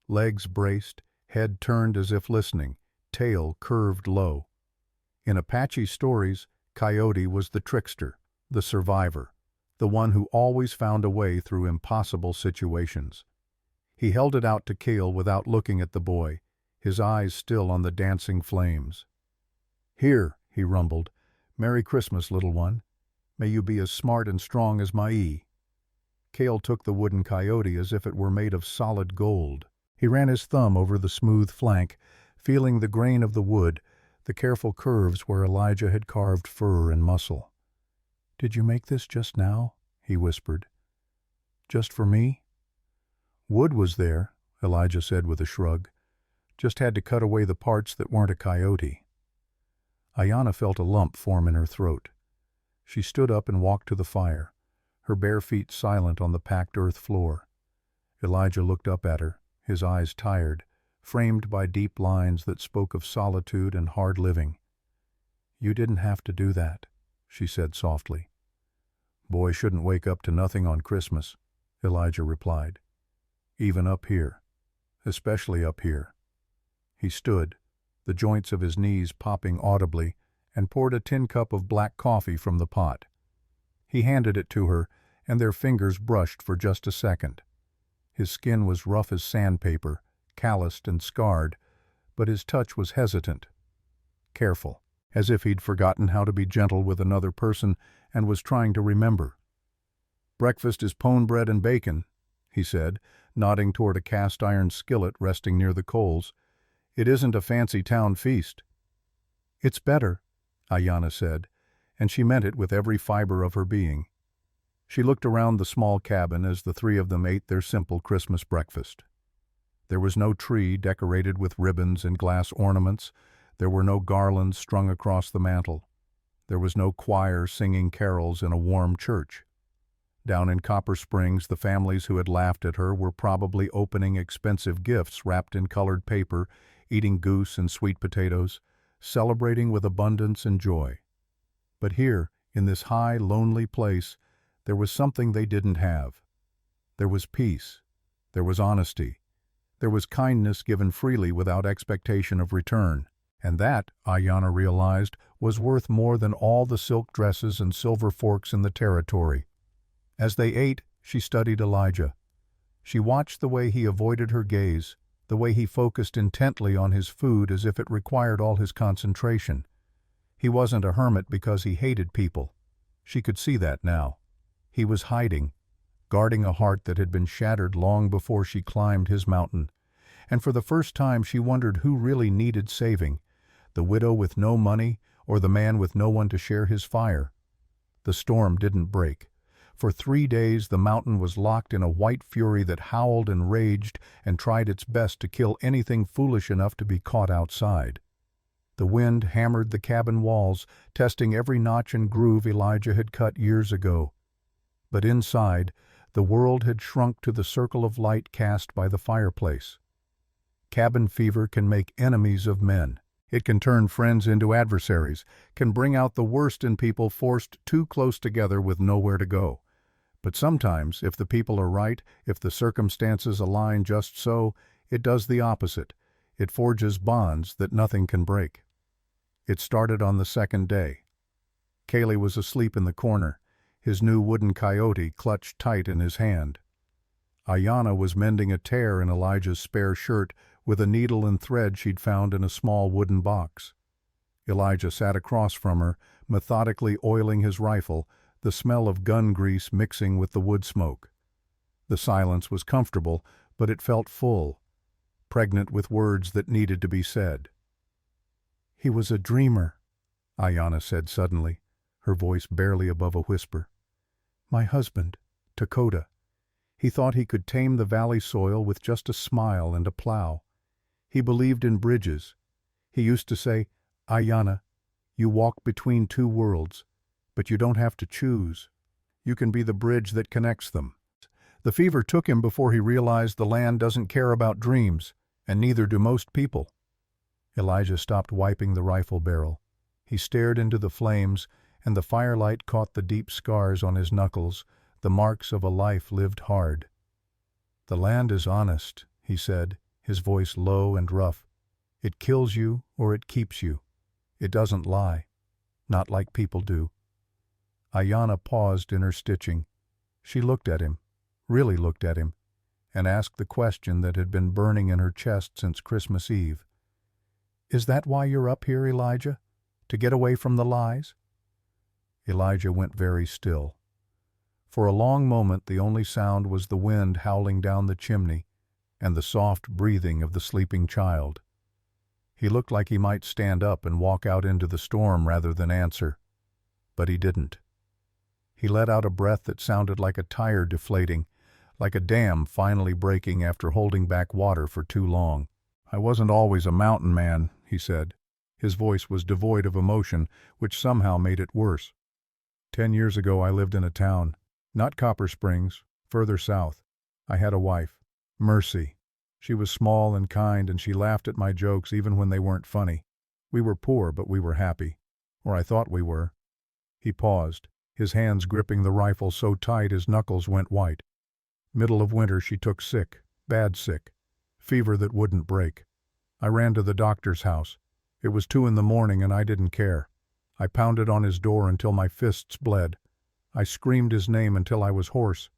Legs braced, head turned as if listening, tail curved low. In Apache stories, Coyote was the trickster, the survivor, the one who always found a way through impossible situations. He held it out to Cale without looking at the boy, his eyes still on the dancing flames. "Here," he rumbled. "Merry Christmas, little one." May you be as smart and strong as Mai." Cale took the wooden coyote as if it were made of solid gold. He ran his thumb over the smooth flank, feeling the grain of the wood, the careful curves where Elijah had carved fur and muscle. "Did you make this just now?" he whispered. "Just for me?" "Wood was there," Elijah said with a shrug. "Just had to cut away the parts that weren't a coyote." Ayanna felt a lump form in her throat. She stood up and walked to the fire, her bare feet silent on the packed earth floor. Elijah looked up at her, his eyes tired, framed by deep lines that spoke of solitude and hard living. "You didn't have to do that," she said softly. "Boy shouldn't wake up to nothing on Christmas," Elijah replied. "Even up here. Especially up here." He stood, the joints of his knees popping audibly, and poured a tin cup of black coffee from the pot. He handed it to her, and their fingers brushed for just a second. His skin was rough as sandpaper, calloused and scarred, but his touch was hesitant, careful, as if he'd forgotten how to be gentle with another person and was trying to remember. "Breakfast is pone bread and bacon," he said, nodding toward a cast-iron skillet resting near the coals. "It isn't a fancy town feast." "It's better," Ayanna said, and she meant it with every fiber of her being. She looked around the small cabin as the three of them ate their simple Christmas breakfast. There was no tree decorated with ribbons and glass ornaments. There were no garlands strung across the mantel. There was no choir singing carols in a warm church. Down in Copper Springs, the families who had laughed at her were probably opening expensive gifts wrapped in colored paper, eating goose and sweet potatoes, celebrating with abundance and joy. But here, in this high, lonely place, there was something they didn't have. There was peace. There was honesty. There was kindness given freely without expectation of return. And that, Ayanna realized, was worth more than all the silk dresses and silver forks in the territory. As they ate, she studied Elijah. She watched the way he avoided her gaze, the way he focused intently on his food as if it required all his concentration. He wasn't a hermit because he hated people. She could see that now. He was hiding, guarding a heart that had been shattered long before she climbed his mountain. And for the first time she wondered who really needed saving, the widow with no money or the man with no one to share his fire. The storm didn't break. For 3 days the mountain was locked in a white fury that howled and raged and tried its best to kill anything foolish enough to be caught outside. The wind hammered the cabin walls, testing every notch and groove Elijah had cut years ago. But inside, the world had shrunk to the circle of light cast by the fireplace. Cabin fever can make enemies of men. It can turn friends into adversaries, can bring out the worst in people forced too close together with nowhere to go. But sometimes, if the people are right, if the circumstances align just so, it does the opposite. It forges bonds that nothing can break. It started on the second day. Caley was asleep in the corner, his new wooden coyote clutched tight in his hand. Ayanna was mending a tear in Elijah's spare shirt with a needle and thread she'd found in a small wooden box. Elijah sat across from her, methodically oiling his rifle, the smell of gun grease mixing with the wood smoke. The silence was comfortable, but it felt full, pregnant with words that needed to be said. "He was a dreamer," Ayanna said suddenly, her voice barely above a whisper. "My husband, Dakota. He thought he could tame the valley soil with just a smile and a plow. He believed in bridges. He used to say, 'Ayanna, you walk between two worlds, but you don't have to choose. You can be the bridge that connects them.' The fever took him before he realized the land doesn't care about dreams, and neither do most people." Elijah stopped wiping the rifle barrel. He stared into the flames, and the firelight caught the deep scars on his knuckles, the marks of a life lived hard. "The land is honest," he said, his voice low and rough. "It kills you or it keeps you. It doesn't lie. Not like people do." Ayanna paused in her stitching. She looked at him, really looked at him, and asked the question that had been burning in her chest since Christmas Eve. "Is that why you're up here, Elijah? To get away from the lies?" Elijah went very still. For a long moment the only sound was the wind howling down the chimney and the soft breathing of the sleeping child. He looked like he might stand up and walk out into the storm rather than answer, but he didn't. He let out a breath that sounded like a tire deflating, like a dam finally breaking after holding back water for too long. "I wasn't always a mountain man," he said. His voice was devoid of emotion, which somehow made it worse. 10 years ago I lived in a town, not Copper Springs, further south. I had a wife, Mercy. She was small and kind, and she laughed at my jokes even when they weren't funny. We were poor, but we were happy. Or I thought we were. He paused, his hands gripping the rifle so tight his knuckles went white. Middle of winter she took sick, bad sick, fever that wouldn't break. I ran to the doctor's house. It was 2 in the morning and I didn't care. I pounded on his door until my fists bled. I screamed his name until I was hoarse.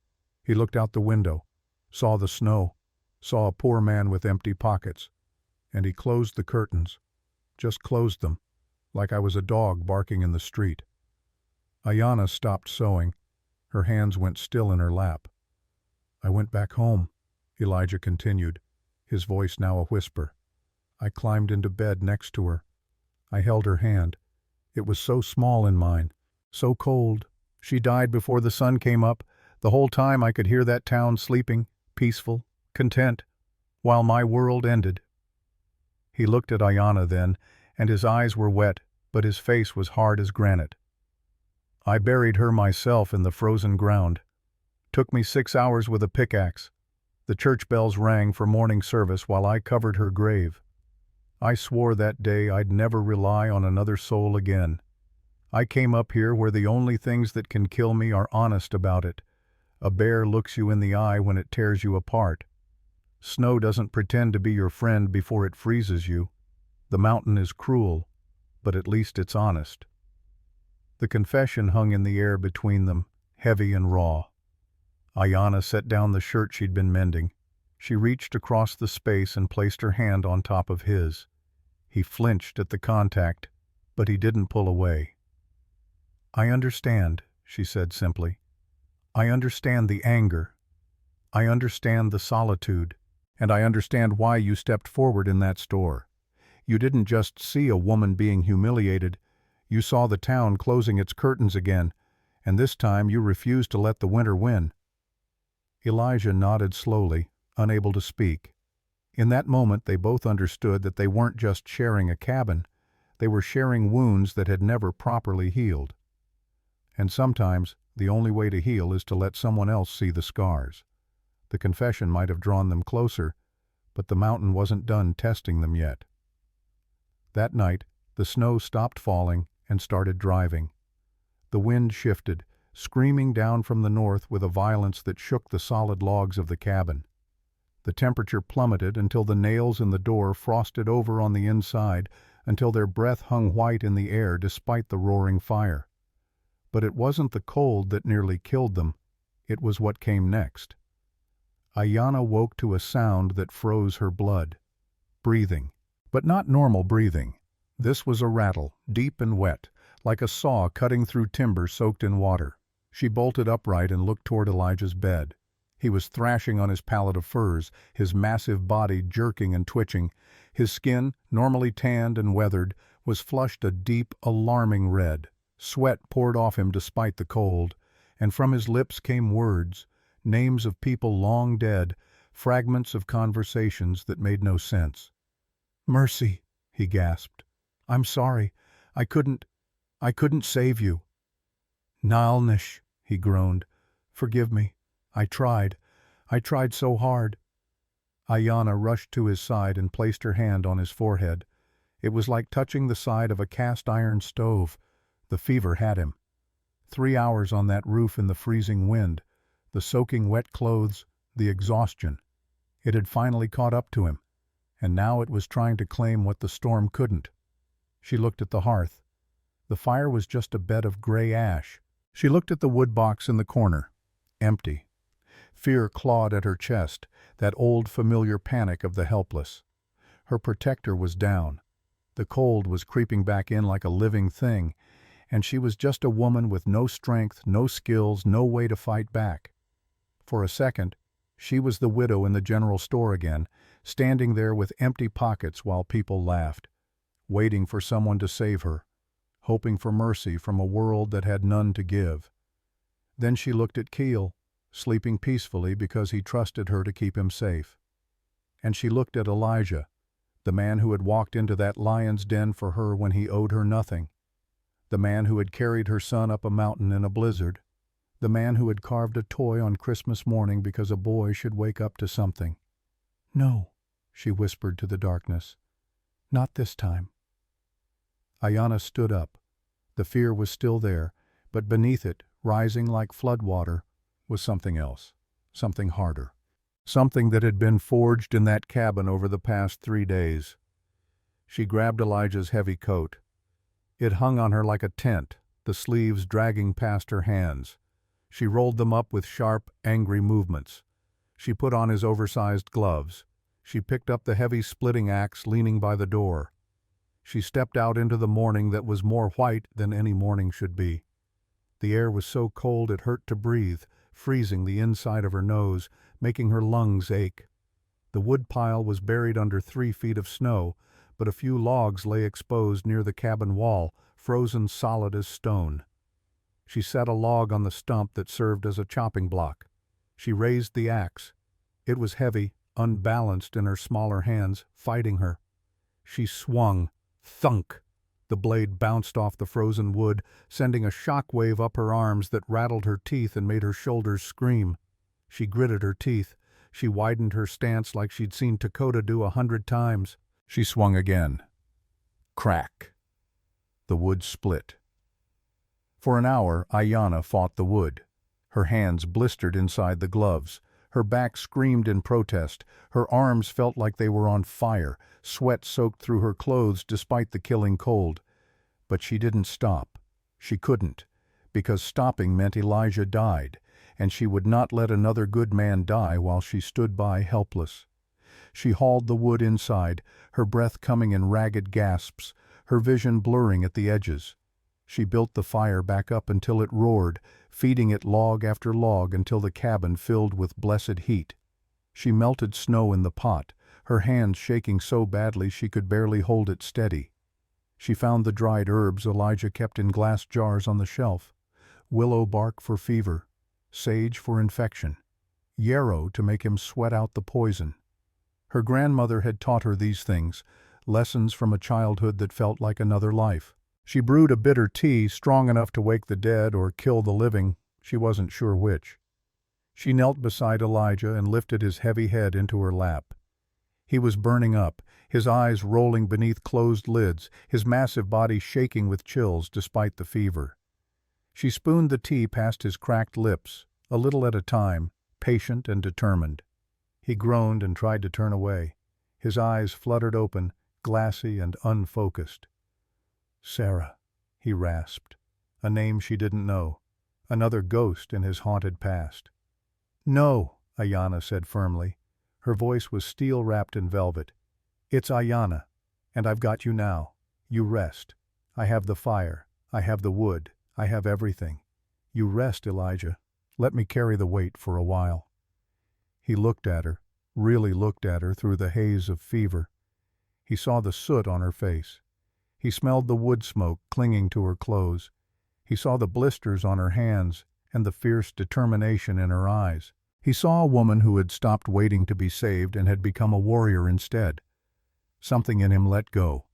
He looked out the window, saw the snow, saw a poor man with empty pockets, and he closed the curtains, just closed them, like I was a dog barking in the street. Ayanna stopped sewing. Her hands went still in her lap. "I went back home," Elijah continued, his voice now a whisper. I climbed into bed next to her. I held her hand. It was so small in mine, so cold. She died before the sun came up. The whole time I could hear that town sleeping, peaceful, content, while my world ended. He looked at Ayanna then, and his eyes were wet, but his face was hard as granite. "I buried her myself in the frozen ground. Took me 6 hours with a pickaxe. The church bells rang for morning service while I covered her grave. I swore that day I'd never rely on another soul again. I came up here where the only things that can kill me are honest about it. A bear looks you in the eye when it tears you apart. Snow doesn't pretend to be your friend before it freezes you. The mountain is cruel, but at least it's honest." The confession hung in the air between them, heavy and raw. Ayanna set down the shirt she'd been mending. She reached across the space and placed her hand on top of his. He flinched at the contact, but he didn't pull away. "I understand," she said simply. "I understand the anger. I understand the solitude. And I understand why you stepped forward in that store. You didn't just see a woman being humiliated. You saw the town closing its curtains again, and this time you refused to let the winter win." Elijah nodded slowly, unable to speak. In that moment they both understood that they weren't just sharing a cabin, they were sharing wounds that had never properly healed. And sometimes the only way to heal is to let someone else see the scars. The confession might have drawn them closer, but the mountain wasn't done testing them yet. That night, the snow stopped falling and started driving. The wind shifted, screaming down from the north with a violence that shook the solid logs of the cabin. The temperature plummeted until the nails in the door frosted over on the inside, until their breath hung white in the air despite the roaring fire. But it wasn't the cold that nearly killed them, it was what came next. Ayanna woke to a sound that froze her blood. Breathing, but not normal breathing. This was a rattle, deep and wet, like a saw cutting through timber soaked in water. She bolted upright and looked toward Elijah's bed. He was thrashing on his pallet of furs, his massive body jerking and twitching. His skin, normally tanned and weathered, was flushed a deep, alarming red. Sweat poured off him despite the cold, and from his lips came words, names of people long dead, fragments of conversations that made no sense. "Mercy," he gasped. "I'm sorry. I couldn't save you." "Nalnish," he groaned. "Forgive me. I tried so hard." Ayanna rushed to his side and placed her hand on his forehead. It was like touching the side of a cast-iron stove. The fever had him. 3 hours on that roof in the freezing wind, the soaking wet clothes, the exhaustion. It had finally caught up to him, and now it was trying to claim what the storm couldn't. She looked at the hearth. The fire was just a bed of gray ash. She looked at the wood box in the corner, empty. Fear clawed at her chest, that old familiar panic of the helpless. Her protector was down. The cold was creeping back in like a living thing, and she was just a woman with no strength, no skills, no way to fight back. For a second, she was the widow in the general store again, standing there with empty pockets while people laughed, waiting for someone to save her, hoping for mercy from a world that had none to give. Then she looked at Keel, sleeping peacefully because he trusted her to keep him safe. And she looked at Elijah, the man who had walked into that lion's den for her when he owed her nothing, the man who had carried her son up a mountain in a blizzard, the man who had carved a toy on Christmas morning because a boy should wake up to something. "No," she whispered to the darkness. "Not this time." Ayanna stood up. The fear was still there, but beneath it, rising like floodwater, was something else, something harder. Something that had been forged in that cabin over the past 3 days. She grabbed Elijah's heavy coat. It hung on her like a tent, the sleeves dragging past her hands. She rolled them up with sharp, angry movements. She put on his oversized gloves. She picked up the heavy splitting axe leaning by the door. She stepped out into the morning that was more white than any morning should be. The air was so cold it hurt to breathe, freezing the inside of her nose, making her lungs ache. The wood pile was buried under 3 feet of snow, but a few logs lay exposed near the cabin wall, frozen solid as stone. She set a log on the stump that served as a chopping block. She raised the axe. It was heavy, unbalanced in her smaller hands, fighting her. She swung. Thunk! The blade bounced off the frozen wood, sending a shock wave up her arms that rattled her teeth and made her shoulders scream. She gritted her teeth. She widened her stance like she'd seen Dakota do 100 times. She swung again. Crack! The wood split. For an hour, Ayanna fought the wood. Her hands blistered inside the gloves. Her back screamed in protest. Her arms felt like they were on fire. Sweat soaked through her clothes despite the killing cold. But she didn't stop. She couldn't, because stopping meant Elijah died, and she would not let another good man die while she stood by helpless. She hauled the wood inside, her breath coming in ragged gasps, her vision blurring at the edges. She built the fire back up until it roared, feeding it log after log until the cabin filled with blessed heat. She melted snow in the pot, her hands shaking so badly she could barely hold it steady. She found the dried herbs Elijah kept in glass jars on the shelf. Willow bark for fever, sage for infection, yarrow to make him sweat out the poison. Her grandmother had taught her these things, lessons from a childhood that felt like another life. She brewed a bitter tea strong enough to wake the dead or kill the living, she wasn't sure which. She knelt beside Elijah and lifted his heavy head into her lap. He was burning up, his eyes rolling beneath closed lids, his massive body shaking with chills despite the fever. She spooned the tea past his cracked lips, a little at a time, patient and determined. He groaned and tried to turn away. His eyes fluttered open, glassy and unfocused. "Sarah," he rasped, a name she didn't know, another ghost in his haunted past. "No," Ayanna said firmly. Her voice was steel-wrapped in velvet. "It's Ayanna, and I've got you now. You rest. I have the fire. I have the wood. I have everything. You rest, Elijah. Let me carry the weight for a while." He looked at her, really looked at her through the haze of fever. He saw the soot on her face. He smelled the wood smoke clinging to her clothes. He saw the blisters on her hands and the fierce determination in her eyes. He saw a woman who had stopped waiting to be saved and had become a warrior instead. Something in him let go.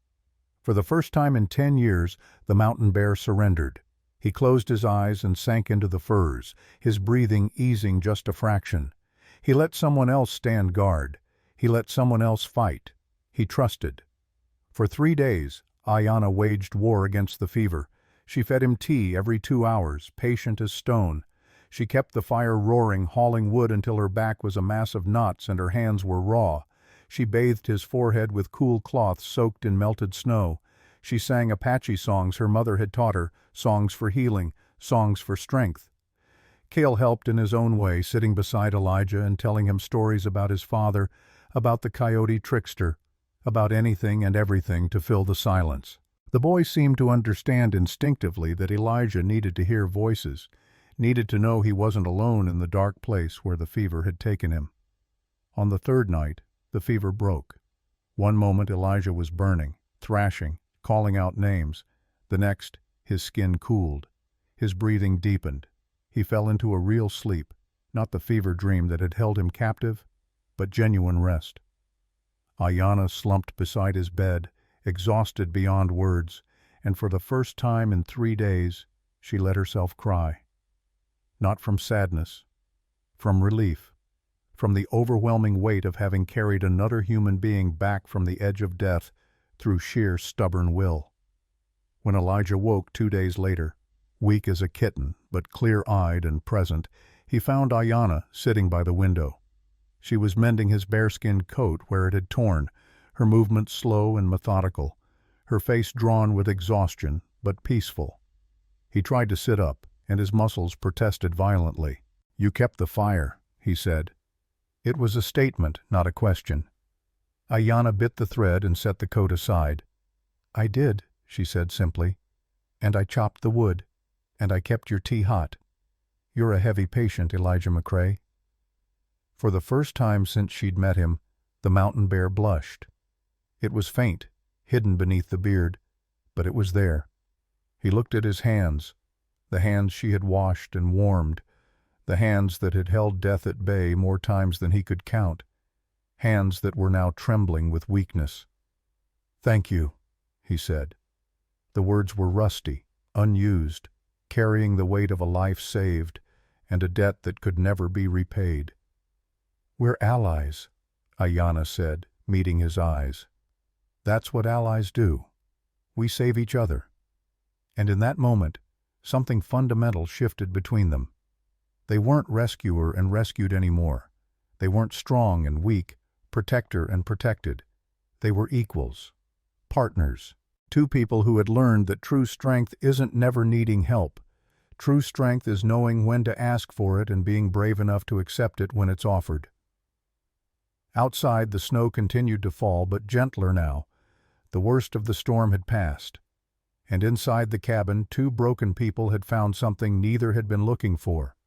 For the first time in 10 years, the mountain bear surrendered. He closed his eyes and sank into the furs, his breathing easing just a fraction. He let someone else stand guard. He let someone else fight. He trusted. For 3 days, Ayanna waged war against the fever. She fed him tea every 2 hours, patient as stone. She kept the fire roaring, hauling wood until her back was a mass of knots and her hands were raw. She bathed his forehead with cool cloths soaked in melted snow. She sang Apache songs her mother had taught her, songs for healing, songs for strength. Cale helped in his own way, sitting beside Elijah and telling him stories about his father, about the coyote trickster, about anything and everything to fill the silence. The boy seemed to understand instinctively that Elijah needed to hear voices, needed to know he wasn't alone in the dark place where the fever had taken him. On the third night, the fever broke. One moment Elijah was burning, thrashing, calling out names. The next, his skin cooled. His breathing deepened. He fell into a real sleep, not the fever dream that had held him captive, but genuine rest. Ayanna slumped beside his bed, exhausted beyond words, and for the first time in 3 days, she let herself cry. Not from sadness, from relief, from the overwhelming weight of having carried another human being back from the edge of death through sheer stubborn will. When Elijah woke 2 days later, weak as a kitten, but clear-eyed and present, he found Ayanna sitting by the window. She was mending his bearskin coat where it had torn, her movements slow and methodical, her face drawn with exhaustion, but peaceful. He tried to sit up, and his muscles protested violently. "You kept the fire," he said. It was a statement, not a question. Ayanna bit the thread and set the coat aside. "I did," she said simply, "and I chopped the wood, and I kept your tea hot. You're a heavy patient, Elijah McCrae." For the first time since she'd met him, the mountain bear blushed. It was faint, hidden beneath the beard, but it was there. He looked at his hands, the hands she had washed and warmed, the hands that had held death at bay more times than he could count, hands that were now trembling with weakness. "Thank you," he said. The words were rusty, unused, carrying the weight of a life saved and a debt that could never be repaid. "We're allies," Ayanna said, meeting his eyes. "That's what allies do. We save each other." And in that moment, something fundamental shifted between them. They weren't rescuer and rescued anymore. They weren't strong and weak, protector and protected. They were equals, partners, two people who had learned that true strength isn't never needing help. True strength is knowing when to ask for it and being brave enough to accept it when it's offered. Outside, the snow continued to fall, but gentler now. The worst of the storm had passed. And inside the cabin, two broken people had found something neither had been looking for.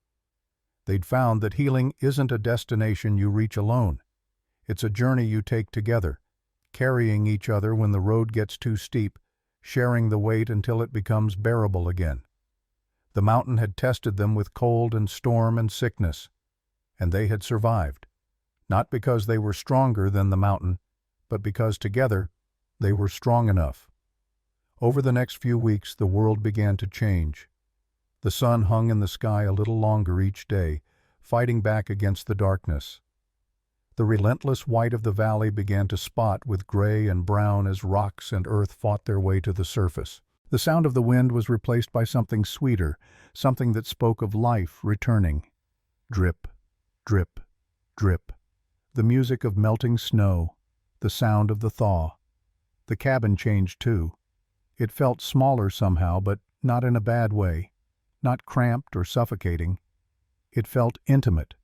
They'd found that healing isn't a destination you reach alone. It's a journey you take together, carrying each other when the road gets too steep, sharing the weight until it becomes bearable again. The mountain had tested them with cold and storm and sickness, and they had survived, not because they were stronger than the mountain, but because together they were strong enough. Over the next few weeks, the world began to change. The sun hung in the sky a little longer each day, fighting back against the darkness. The relentless white of the valley began to spot with gray and brown as rocks and earth fought their way to the surface. The sound of the wind was replaced by something sweeter, something that spoke of life returning. Drip, drip, drip. The music of melting snow, the sound of the thaw. The cabin changed too. It felt smaller somehow, but not in a bad way. Not cramped or suffocating. It felt intimate.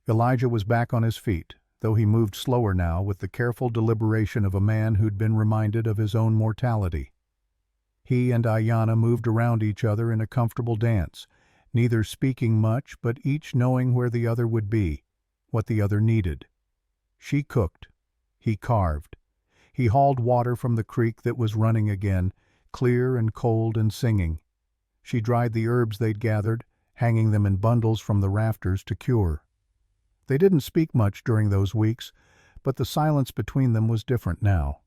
Elijah was back on his feet, though he moved slower now with the careful deliberation of a man who'd been reminded of his own mortality. He and Ayanna moved around each other in a comfortable dance, neither speaking much but each knowing where the other would be, what the other needed. She cooked. He carved. He hauled water from the creek that was running again, clear and cold and singing. She dried the herbs they'd gathered, hanging them in bundles from the rafters to cure. They didn't speak much during those weeks, but the silence between them was different now.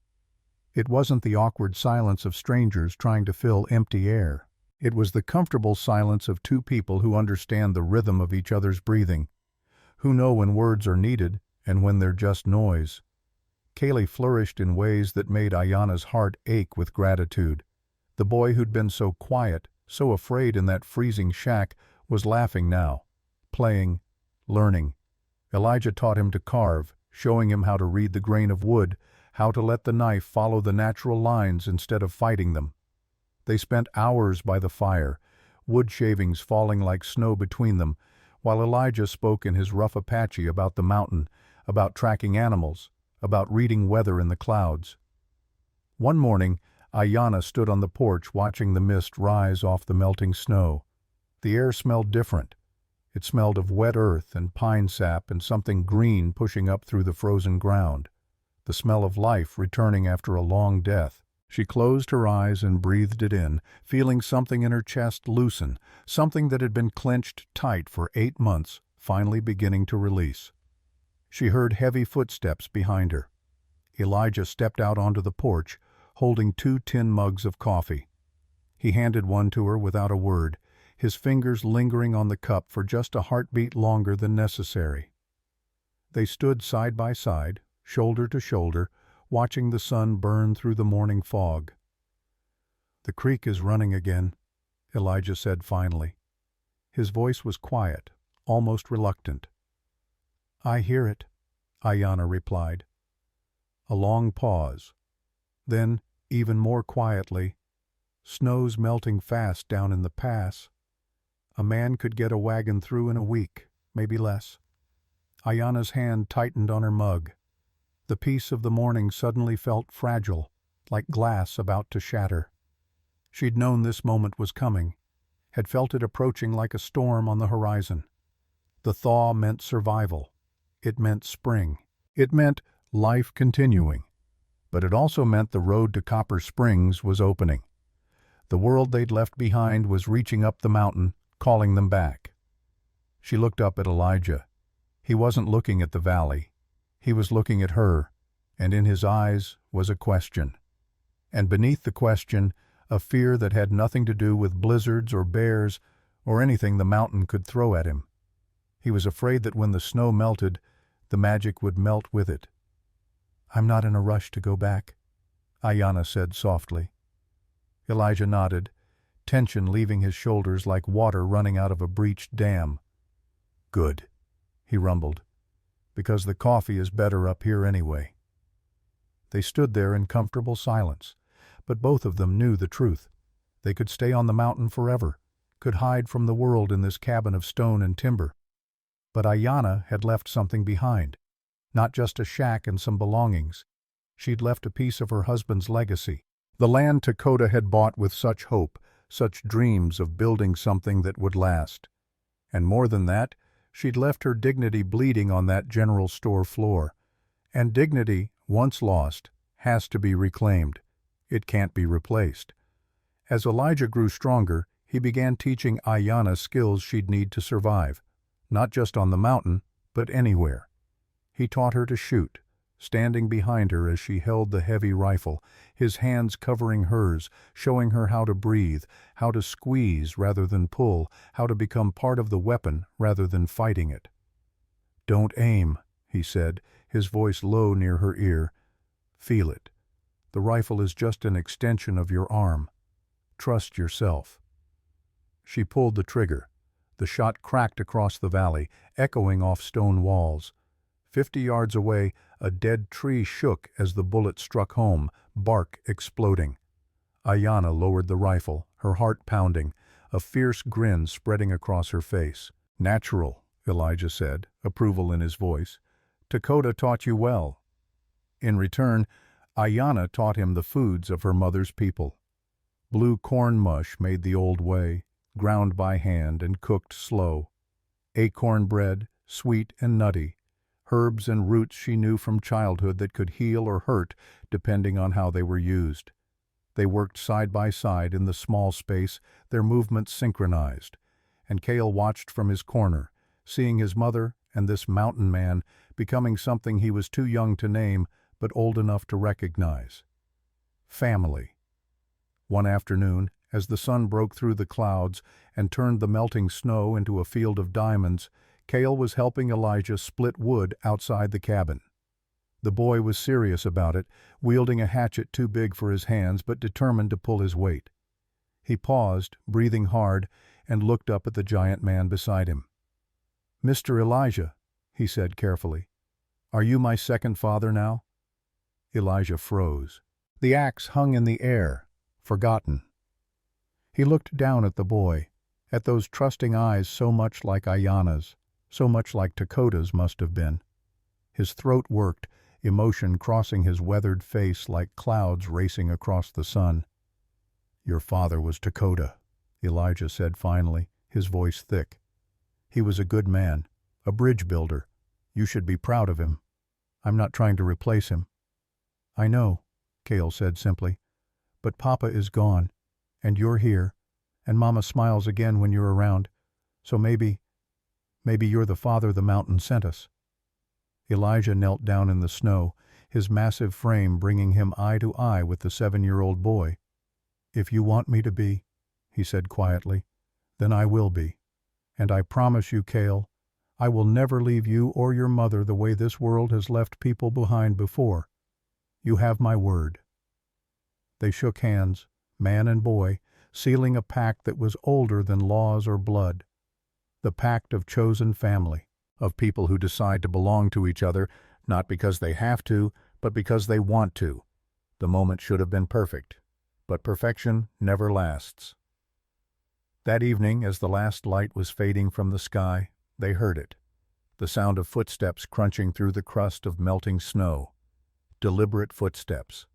It wasn't the awkward silence of strangers trying to fill empty air. It was the comfortable silence of two people who understand the rhythm of each other's breathing, who know when words are needed and when they're just noise. Kaylee flourished in ways that made Ayanna's heart ache with gratitude. The boy who'd been so quiet, so afraid in that freezing shack, was laughing now, playing, learning. Elijah taught him to carve, showing him how to read the grain of wood, how to let the knife follow the natural lines instead of fighting them. They spent hours by the fire, wood shavings falling like snow between them, while Elijah spoke in his rough Apache about the mountain, about tracking animals, about reading weather in the clouds. One morning, Ayanna stood on the porch watching the mist rise off the melting snow. The air smelled different. It smelled of wet earth and pine sap and something green pushing up through the frozen ground. The smell of life returning after a long death. She closed her eyes and breathed it in, feeling something in her chest loosen, something that had been clenched tight for 8 months, finally beginning to release. She heard heavy footsteps behind her. Elijah stepped out onto the porch, holding 2 tin mugs of coffee. He handed one to her without a word, his fingers lingering on the cup for just a heartbeat longer than necessary. They stood side by side, shoulder to shoulder, watching the sun burn through the morning fog. "The creek is running again," Elijah said finally. His voice was quiet, almost reluctant. "I hear it," Ayanna replied. A long pause. Then, even more quietly, "Snow's melting fast down in the pass. A man could get a wagon through in a week, maybe less." Ayanna's hand tightened on her mug. The peace of the morning suddenly felt fragile, like glass about to shatter. She'd known this moment was coming, had felt it approaching like a storm on the horizon. The thaw meant survival. It meant spring. It meant life continuing. But it also meant the road to Copper Springs was opening. The world they'd left behind was reaching up the mountain, calling them back. She looked up at Elijah. He wasn't looking at the valley. He was looking at her, and in his eyes was a question. And beneath the question, a fear that had nothing to do with blizzards or bears or anything the mountain could throw at him. He was afraid that when the snow melted, the magic would melt with it. "I'm not in a rush to go back," Ayanna said softly. Elijah nodded, tension leaving his shoulders like water running out of a breached dam. "Good," he rumbled, "because the coffee is better up here anyway." They stood there in comfortable silence, but both of them knew the truth. They could stay on the mountain forever, could hide from the world in this cabin of stone and timber. But Ayanna had left something behind, not just a shack and some belongings. She'd left a piece of her husband's legacy, the land Dakota had bought with such hope, such dreams of building something that would last. And more than that, she'd left her dignity bleeding on that general store floor. And dignity, once lost, has to be reclaimed. It can't be replaced. As Elijah grew stronger, he began teaching Ayanna skills she'd need to survive, not just on the mountain, but anywhere. He taught her to shoot, standing behind her as she held the heavy rifle, his hands covering hers, showing her how to breathe, how to squeeze rather than pull, how to become part of the weapon rather than fighting it. "Don't aim," he said, his voice low near her ear. "Feel it. The rifle is just an extension of your arm. Trust yourself." She pulled the trigger. The shot cracked across the valley, echoing off stone walls. 50 yards away, a dead tree shook as the bullet struck home, bark exploding. Ayanna lowered the rifle, her heart pounding, a fierce grin spreading across her face. "Natural," Elijah said, approval in his voice. "Dakota taught you well." In return, Ayanna taught him the foods of her mother's people. Blue corn mush made the old way, ground by hand and cooked slow. Acorn bread, sweet and nutty. Herbs and roots she knew from childhood that could heal or hurt depending on how they were used. They worked side by side in the small space, their movements synchronized. And Cale watched from his corner, seeing his mother and this mountain man becoming something he was too young to name but old enough to recognize. Family. One afternoon, as the sun broke through the clouds and turned the melting snow into a field of diamonds, Cale was helping Elijah split wood outside the cabin. The boy was serious about it, wielding a hatchet too big for his hands but determined to pull his weight. He paused, breathing hard, and looked up at the giant man beside him. "Mr. Elijah," he said carefully, "are you my second father now?" Elijah froze. The axe hung in the air, forgotten. He looked down at the boy, at those trusting eyes so much like Ayanna's, so much like Dakota's must have been. His throat worked, emotion crossing his weathered face like clouds racing across the sun. "Your father was Dakota," Elijah said finally, his voice thick. "He was a good man, a bridge builder. You should be proud of him. I'm not trying to replace him." "I know," Cale said simply. "But Papa is gone, and you're here, and Mama smiles again when you're around, so maybe you're the father the mountain sent us." Elijah knelt down in the snow, his massive frame bringing him eye to eye with the 7-year-old boy. "If you want me to be," he said quietly, "then I will be. And I promise you, Cale, I will never leave you or your mother the way this world has left people behind before. You have my word." They shook hands, man and boy, sealing a pact that was older than laws or blood. The pact of chosen family, of people who decide to belong to each other, not because they have to, but because they want to. The moment should have been perfect, but perfection never lasts. That evening, as the last light was fading from the sky, they heard it. The sound of footsteps crunching through the crust of melting snow. Deliberate footsteps.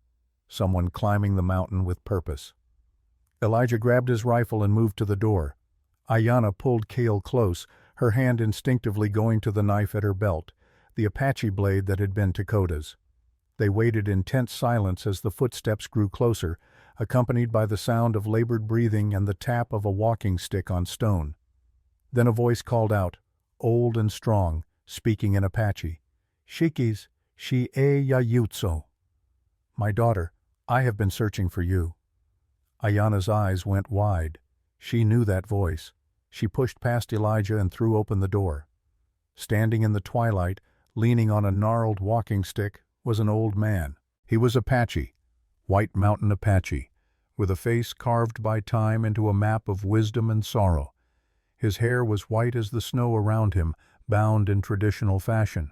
Someone climbing the mountain with purpose. Elijah grabbed his rifle and moved to the door. Ayanna pulled Cale close, her hand instinctively going to the knife at her belt, the Apache blade that had been Dakota's. They waited in tense silence as the footsteps grew closer, accompanied by the sound of labored breathing and the tap of a walking stick on stone. Then a voice called out, old and strong, speaking in Apache. "Shikis, shi e ya yutso." "My daughter, I have been searching for you." Ayanna's eyes went wide. She knew that voice. She pushed past Elijah and threw open the door. Standing in the twilight, leaning on a gnarled walking stick, was an old man. He was Apache, White Mountain Apache, with a face carved by time into a map of wisdom and sorrow. His hair was white as the snow around him, bound in traditional fashion.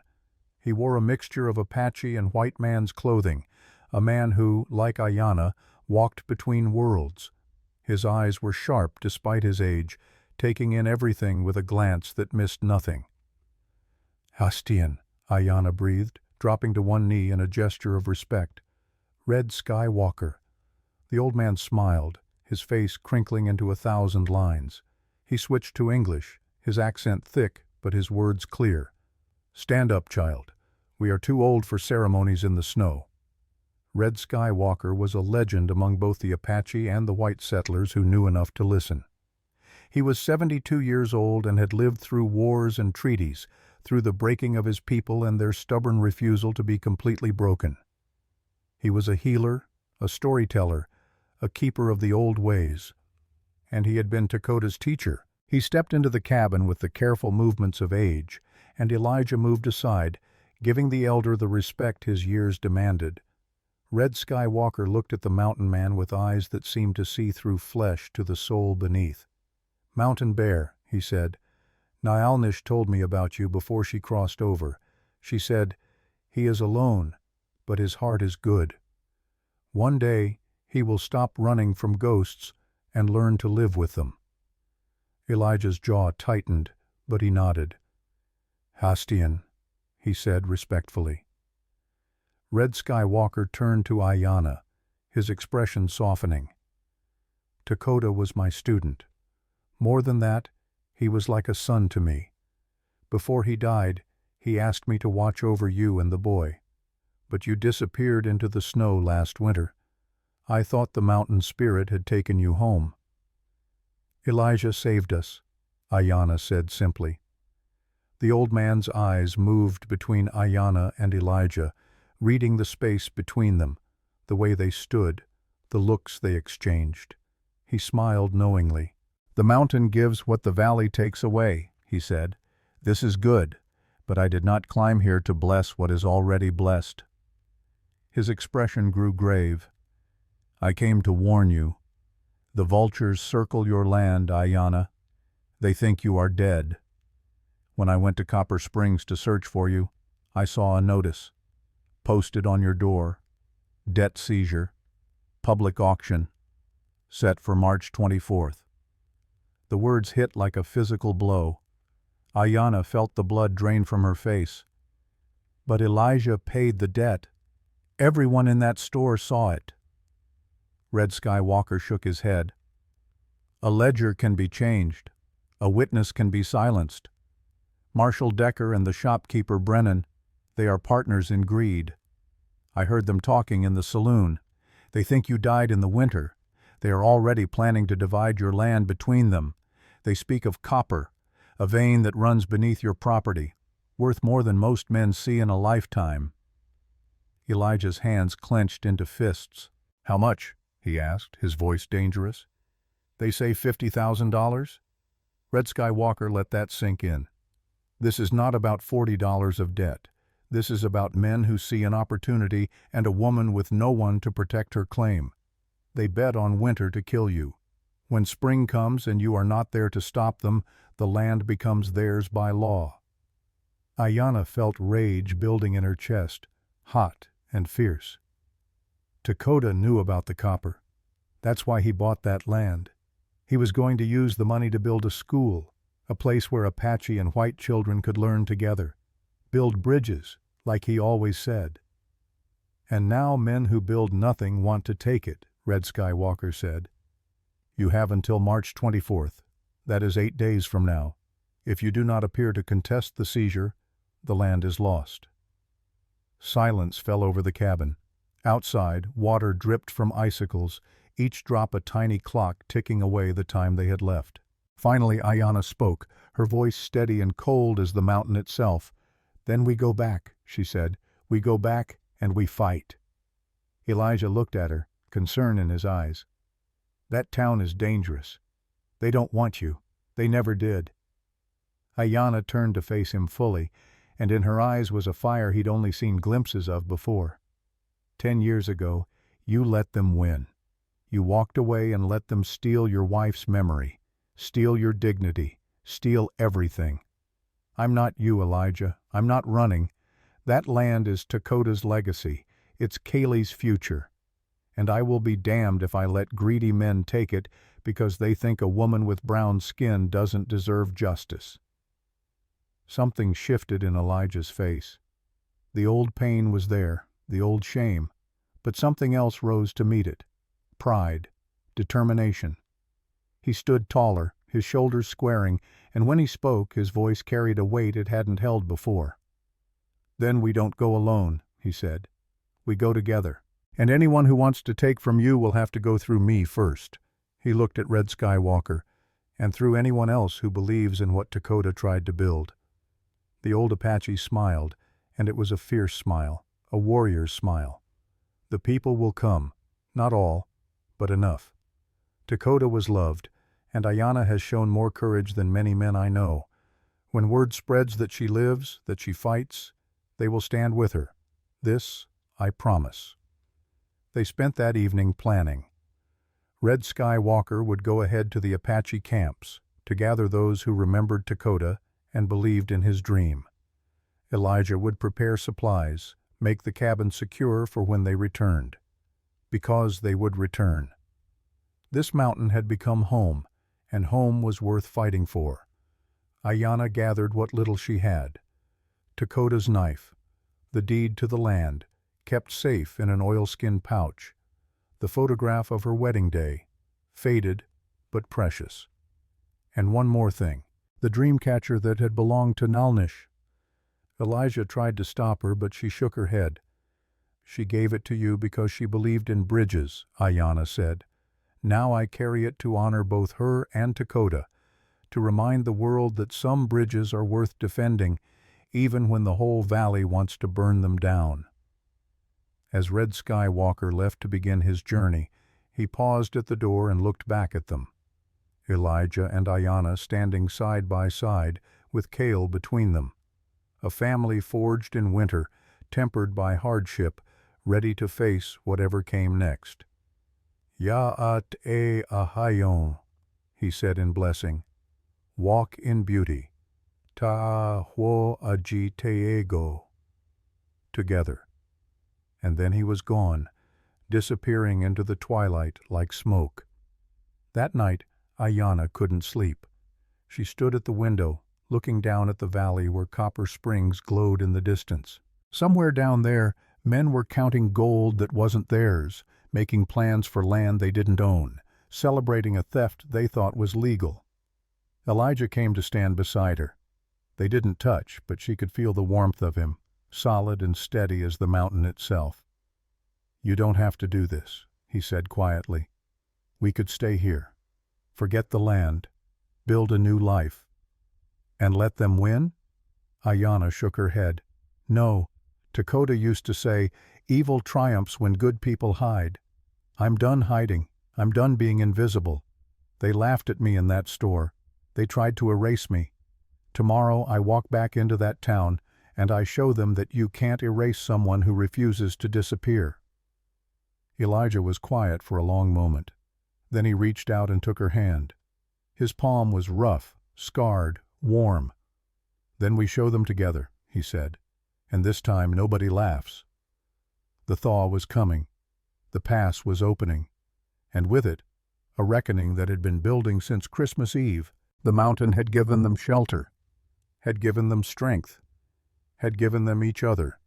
He wore a mixture of Apache and white man's clothing, a man who, like Ayanna, walked between worlds. His eyes were sharp despite his age, taking in everything with a glance that missed nothing. "Hastian," Ayanna breathed, dropping to one knee in a gesture of respect. "Red Skywalker." The old man smiled, his face crinkling into 1,000 lines. He switched to English, his accent thick but his words clear. "Stand up, child. We are too old for ceremonies in the snow." Red Skywalker was a legend among both the Apache and the white settlers who knew enough to listen. He was 72 years old and had lived through wars and treaties, through the breaking of his people and their stubborn refusal to be completely broken. He was a healer, a storyteller, a keeper of the old ways. And he had been Dakota's teacher. He stepped into the cabin with the careful movements of age, and Elijah moved aside, giving the elder the respect his years demanded. Red Skywalker looked at the mountain man with eyes that seemed to see through flesh to the soul beneath. "Mountain Bear," he said, "Nyalnish told me about you before she crossed over. She said, 'He is alone, but his heart is good. One day he will stop running from ghosts and learn to live with them.'" Elijah's jaw tightened, but he nodded. "Hastian," he said respectfully. Red Skywalker turned to Ayanna, his expression softening. "Dakota was my student. More than that, he was like a son to me. Before he died, he asked me to watch over you and the boy. But you disappeared into the snow last winter. I thought the mountain spirit had taken you home." "Elijah saved us," Ayanna said simply. The old man's eyes moved between Ayanna and Elijah, reading the space between them, the way they stood, the looks they exchanged. He smiled knowingly. "The mountain gives what the valley takes away," he said. "This is good, but I did not climb here to bless what is already blessed." His expression grew grave. "I came to warn you. The vultures circle your land, Ayanna. They think you are dead. When I went to Copper Springs to search for you, I saw a notice. Posted on your door. Debt seizure. Public auction. Set for March 24th. The words hit like a physical blow. Ayanna felt the blood drain from her face. But Elijah paid the debt. Everyone in that store saw it. Red Skywalker shook his head. A ledger can be changed. A witness can be silenced. Marshal Decker and the shopkeeper Brennan, they are partners in greed. I heard them talking in the saloon. They think you died in the winter. They are already planning to divide your land between them. They speak of copper, a vein that runs beneath your property, worth more than most men see in a lifetime. Elijah's hands clenched into fists. How much? He asked, his voice dangerous. They say $50,000? Red Skywalker let that sink in. This is not about $40 of debt. This is about men who see an opportunity and a woman with no one to protect her claim. They bet on winter to kill you. When spring comes and you are not there to stop them, the land becomes theirs by law. Ayanna felt rage building in her chest, hot and fierce. Dakota knew about the copper. That's why he bought that land. He was going to use the money to build a school, a place where Apache and white children could learn together, build bridges, like he always said. And now men who build nothing want to take it, Red Skywalker said. You have until March 24th. That is 8 days from now. If you do not appear to contest the seizure, the land is lost. Silence fell over the cabin. Outside, water dripped from icicles, each drop a tiny clock ticking away the time they had left. Finally Ayanna spoke, her voice steady and cold as the mountain itself. Then we go back, she said. We go back and we fight. Elijah looked at her, concern in his eyes. That town is dangerous. They don't want you. They never did. Ayanna turned to face him fully, and in her eyes was a fire he'd only seen glimpses of before. 10 years ago, you let them win. You walked away and let them steal your wife's memory, steal your dignity, steal everything. I'm not you, Elijah. I'm not running. That land is Dakota's legacy. It's Kaylee's future. And I will be damned if I let greedy men take it because they think a woman with brown skin doesn't deserve justice. Something shifted in Elijah's face. The old pain was there, the old shame, but something else rose to meet it. Pride, determination. He stood taller, his shoulders squaring, and when he spoke, his voice carried a weight it hadn't held before. Then we don't go alone, he said. We go together. And anyone who wants to take from you will have to go through me first. He looked at Red Skywalker, and through anyone else who believes in what Dakota tried to build. The old Apache smiled, and it was a fierce smile, a warrior's smile. The people will come, not all, but enough. Dakota was loved, and Ayanna has shown more courage than many men I know. When word spreads that she lives, that she fights, they will stand with her. This I promise. They spent that evening planning. Red Skywalker would go ahead to the Apache camps to gather those who remembered Dakota and believed in his dream. Elijah would prepare supplies, make the cabin secure for when they returned. Because they would return. This mountain had become home, and home was worth fighting for. Ayanna gathered what little she had. Dakota's knife, the deed to the land, kept safe in an oilskin pouch. The photograph of her wedding day, faded but precious. And one more thing, the dream catcher that had belonged to Nalnish. Elijah tried to stop her, but she shook her head. She gave it to you because she believed in bridges, Ayanna said. Now I carry it to honor both her and Dakota, to remind the world that some bridges are worth defending, even when the whole valley wants to burn them down. As Red Skywalker left to begin his journey, he paused at the door and looked back at them. Elijah and Ayanna standing side by side, with Kale between them. A family forged in winter, tempered by hardship, ready to face whatever came next. Ya'at e ahayon, he said in blessing. Walk in beauty. Ta huo ajiteego. Together. And then he was gone, disappearing into the twilight like smoke. That night, Ayanna couldn't sleep. She stood at the window, looking down at the valley where Copper Springs glowed in the distance. Somewhere down there, men were counting gold that wasn't theirs, making plans for land they didn't own, celebrating a theft they thought was legal. Elijah came to stand beside her. They didn't touch, but she could feel the warmth of him, solid and steady as the mountain itself. "You don't have to do this," he said quietly. "We could stay here, forget the land, build a new life." "And let them win?" Ayanna shook her head. "No. Dakota used to say, 'Evil triumphs when good people hide.' I'm done hiding. I'm done being invisible. They laughed at me in that store. They tried to erase me. Tomorrow I walk back into that town, and I show them that you can't erase someone who refuses to disappear." Elijah was quiet for a long moment. Then he reached out and took her hand. His palm was rough, scarred, warm. "Then we show them together," he said, "and this time nobody laughs." The thaw was coming. The pass was opening, and with it, a reckoning that had been building since Christmas Eve. The mountain had given them shelter, had given them strength, had given them each other.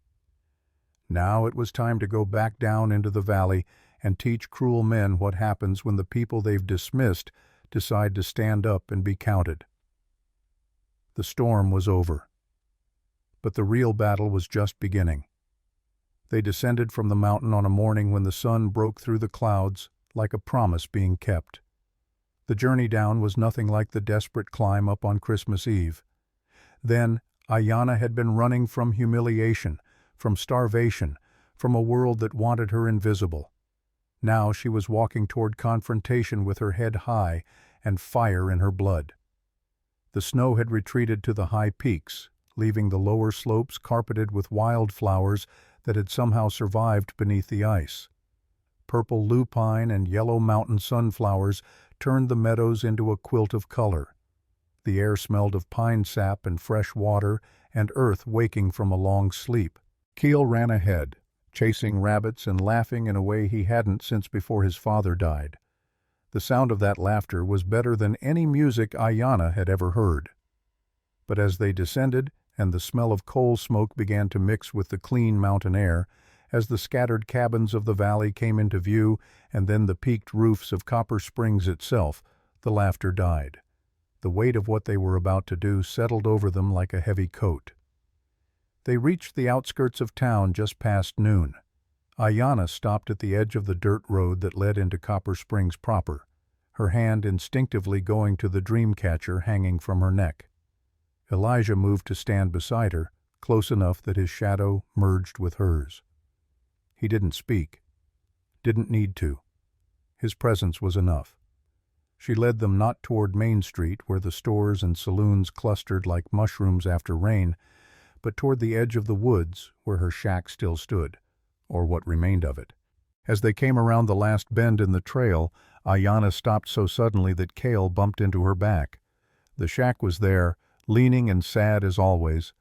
Now it was time to go back down into the valley and teach cruel men what happens when the people they've dismissed decide to stand up and be counted. The storm was over, but the real battle was just beginning. They descended from the mountain on a morning when the sun broke through the clouds like a promise being kept. The journey down was nothing like the desperate climb up on Christmas Eve. Then Ayanna had been running from humiliation, from starvation, from a world that wanted her invisible. Now she was walking toward confrontation with her head high and fire in her blood. The snow had retreated to the high peaks, leaving the lower slopes carpeted with wildflowers that had somehow survived beneath the ice. Purple lupine and yellow mountain sunflowers turned the meadows into a quilt of color. The air smelled of pine sap and fresh water and earth waking from a long sleep. Keel ran ahead, chasing rabbits and laughing in a way he hadn't since before his father died. The sound of that laughter was better than any music Ayanna had ever heard. But as they descended and the smell of coal smoke began to mix with the clean mountain air, as the scattered cabins of the valley came into view and then the peaked roofs of Copper Springs itself, the laughter died. The weight of what they were about to do settled over them like a heavy coat. They reached the outskirts of town just past noon. Ayanna stopped at the edge of the dirt road that led into Copper Springs proper, her hand instinctively going to the dream catcher hanging from her neck. Elijah moved to stand beside her, close enough that his shadow merged with hers. He didn't speak, didn't need to. His presence was enough. She led them not toward Main Street, where the stores and saloons clustered like mushrooms after rain, but toward the edge of the woods, where her shack still stood, or what remained of it. As they came around the last bend in the trail, Ayanna stopped so suddenly that Cale bumped into her back. The shack was there, leaning and sad as always,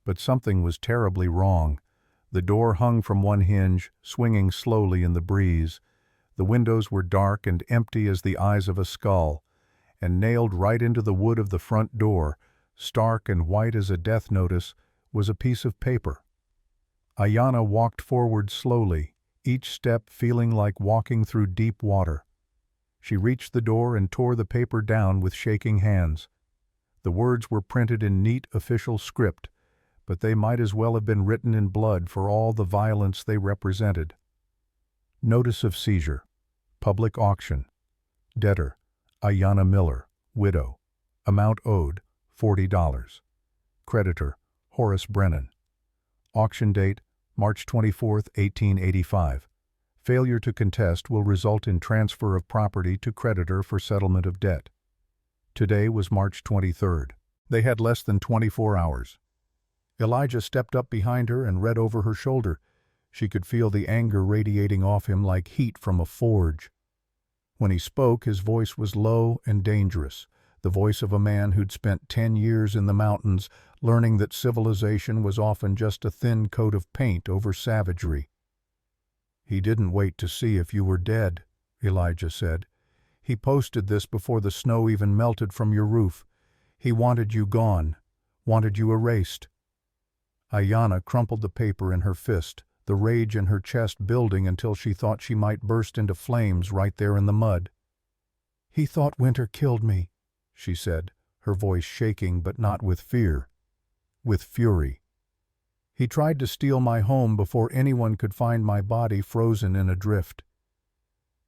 but something was terribly wrong. The door hung from one hinge, swinging slowly in the breeze. The windows were dark and empty as the eyes of a skull, and nailed right into the wood of the front door, stark and white as a death notice, was a piece of paper. Ayanna walked forward slowly, each step feeling like walking through deep water. She reached the door and tore the paper down with shaking hands. The words were printed in neat official script, but they might as well have been written in blood for all the violence they represented. Notice of seizure. Public auction. Debtor, Ayanna Miller, widow. Amount owed, $40. Creditor, Horace Brennan. Auction date, March 24, 1885. Failure to contest will result in transfer of property to creditor for settlement of debt. Today was March 23rd. They had less than 24 hours. Elijah stepped up behind her and read over her shoulder. She could feel the anger radiating off him like heat from a forge. When he spoke, his voice was low and dangerous, the voice of a man who'd spent 10 years in the mountains, learning that civilization was often just a thin coat of paint over savagery. "He didn't wait to see if you were dead," Elijah said. "He posted this before the snow even melted from your roof. He wanted you gone, wanted you erased." Ayanna crumpled the paper in her fist, the rage in her chest building until she thought she might burst into flames right there in the mud. "He thought Winter killed me," she said, her voice shaking but not with fear, with fury. "He tried to steal my home before anyone could find my body frozen in a drift."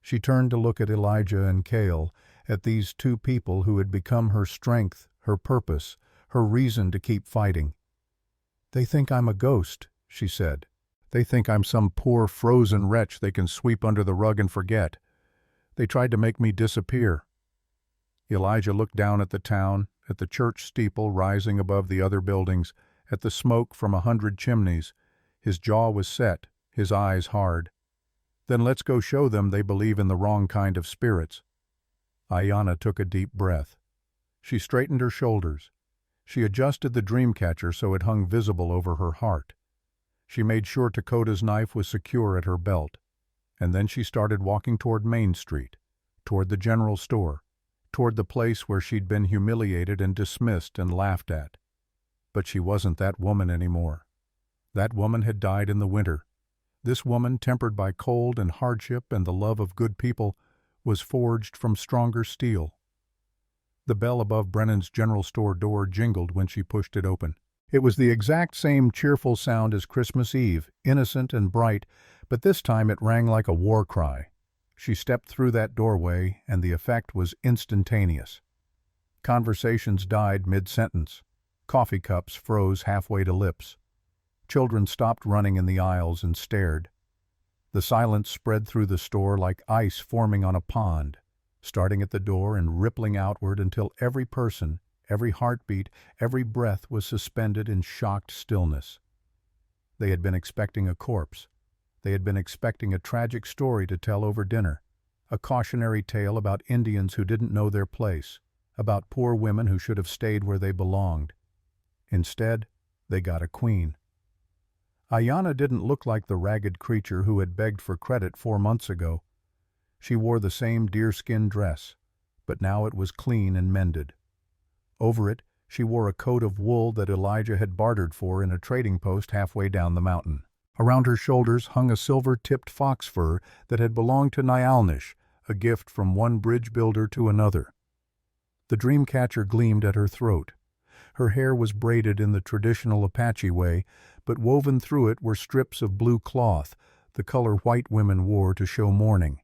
She turned to look at Elijah and Cale, at these two people who had become her strength, her purpose, her reason to keep fighting. "They think I'm a ghost," she said. "They think I'm some poor frozen wretch they can sweep under the rug and forget. They tried to make me disappear." Elijah looked down at the town, at the church steeple rising above the other buildings, at the smoke from 100 chimneys. His jaw was set, his eyes hard. "Then let's go show them they believe in the wrong kind of spirits." Ayanna took a deep breath. She straightened her shoulders. She adjusted the dream catcher so it hung visible over her heart. She made sure Dakota's knife was secure at her belt. And then she started walking toward Main Street, toward the general store, toward the place where she'd been humiliated and dismissed and laughed at. But she wasn't that woman anymore. That woman had died in the winter. This woman, tempered by cold and hardship and the love of good people, was forged from stronger steel. The bell above Brennan's general store door jingled when she pushed it open. It was the exact same cheerful sound as Christmas Eve, innocent and bright, but this time it rang like a war cry. She stepped through that doorway, and the effect was instantaneous. Conversations died mid-sentence. Coffee cups froze halfway to lips. Children stopped running in the aisles and stared. The silence spread through the store like ice forming on a pond, starting at the door and rippling outward until every person, every heartbeat, every breath was suspended in shocked stillness. They had been expecting a corpse. They had been expecting a tragic story to tell over dinner, a cautionary tale about Indians who didn't know their place, about poor women who should have stayed where they belonged. Instead, they got a queen. Ayanna didn't look like the ragged creature who had begged for credit 4 months ago. She wore the same deerskin dress, but now it was clean and mended. Over it, she wore a coat of wool that Elijah had bartered for in a trading post halfway down the mountain. Around her shoulders hung a silver-tipped fox fur that had belonged to Nyalnish, a gift from one bridge builder to another. The dream catcher gleamed at her throat. Her hair was braided in the traditional Apache way, but woven through it were strips of blue cloth, the color white women wore to show mourning.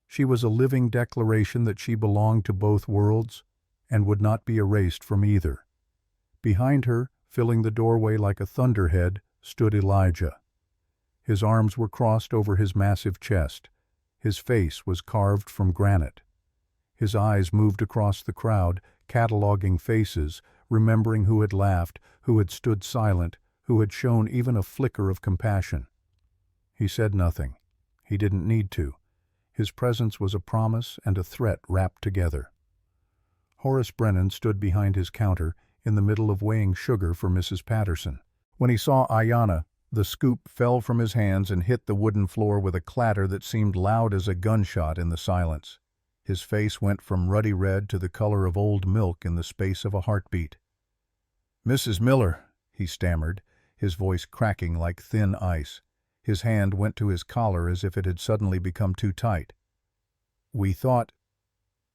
She was a living declaration that she belonged to both worlds and would not be erased from either. Behind her, filling the doorway like a thunderhead, stood Elijah. His arms were crossed over his massive chest. His face was carved from granite. His eyes moved across the crowd, cataloging faces, remembering who had laughed, who had stood silent, who had shown even a flicker of compassion. He said nothing. He didn't need to. His presence was a promise and a threat wrapped together. Horace Brennan stood behind his counter, in the middle of weighing sugar for Mrs. Patterson. When he saw Ayanna, the scoop fell from his hands and hit the wooden floor with a clatter that seemed loud as a gunshot in the silence. His face went from ruddy red to the color of old milk in the space of a heartbeat. "Mrs. Miller," he stammered, his voice cracking like thin ice. His hand went to his collar as if it had suddenly become too tight. "We thought,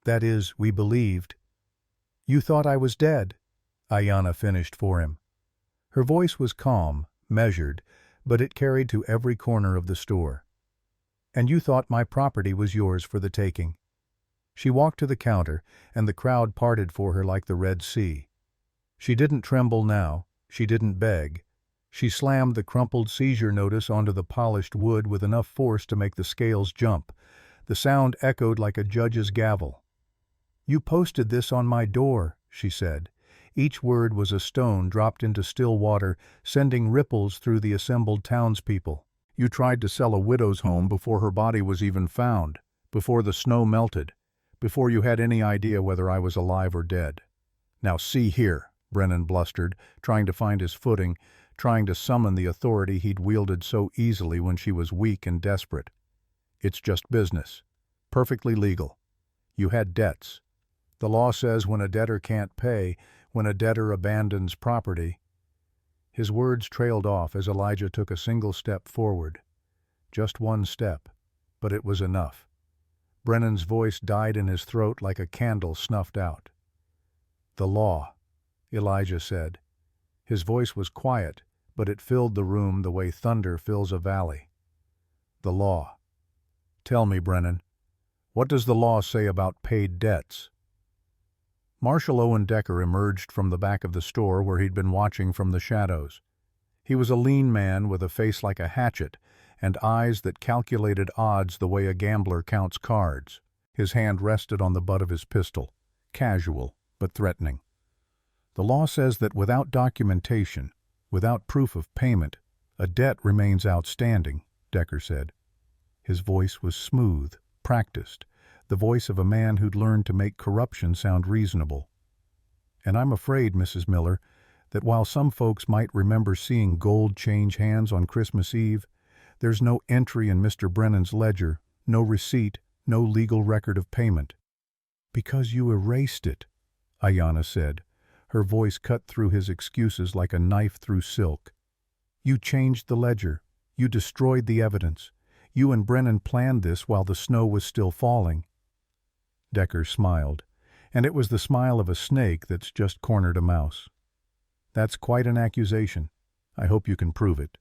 that is, we believed. You thought I was dead," Ayanna finished for him. Her voice was calm, measured, but it carried to every corner of the store. "And you thought my property was yours for the taking." She walked to the counter, and the crowd parted for her like the Red Sea. She didn't tremble now. She didn't beg. She slammed the crumpled seizure notice onto the polished wood with enough force to make the scales jump. The sound echoed like a judge's gavel. "You posted this on my door," she said. Each word was a stone dropped into still water, sending ripples through the assembled townspeople. "You tried to sell a widow's home before her body was even found, before the snow melted, before you had any idea whether I was alive or dead. Now see here," Brennan blustered, trying to find his footing, trying to summon the authority he'd wielded so easily when she was weak and desperate. "It's just business. Perfectly legal. You had debts. The law says when a debtor can't pay, when a debtor abandons property." His words trailed off as Elijah took a single step forward. Just one step, but it was enough. Brennan's voice died in his throat like a candle snuffed out. "The law," Elijah said. His voice was quiet, but it filled the room the way thunder fills a valley. "The law. Tell me, Brennan, what does the law say about paid debts?" Marshal Owen Decker emerged from the back of the store where he'd been watching from the shadows. He was a lean man with a face like a hatchet and eyes that calculated odds the way a gambler counts cards. His hand rested on the butt of his pistol, casual but threatening. "The law says that without documentation, without proof of payment, a debt remains outstanding," Decker said. His voice was smooth, practiced, the voice of a man who'd learned to make corruption sound reasonable. "And I'm afraid, Mrs. Miller, that while some folks might remember seeing gold change hands on Christmas Eve, there's no entry in Mr. Brennan's ledger, no receipt, no legal record of payment." "Because you erased it," Ayanna said. Her voice cut through his excuses like a knife through silk. "You changed the ledger. You destroyed the evidence. You and Brennan planned this while the snow was still falling." Decker smiled, and it was the smile of a snake that's just cornered a mouse. "That's quite an accusation. I hope you can prove it."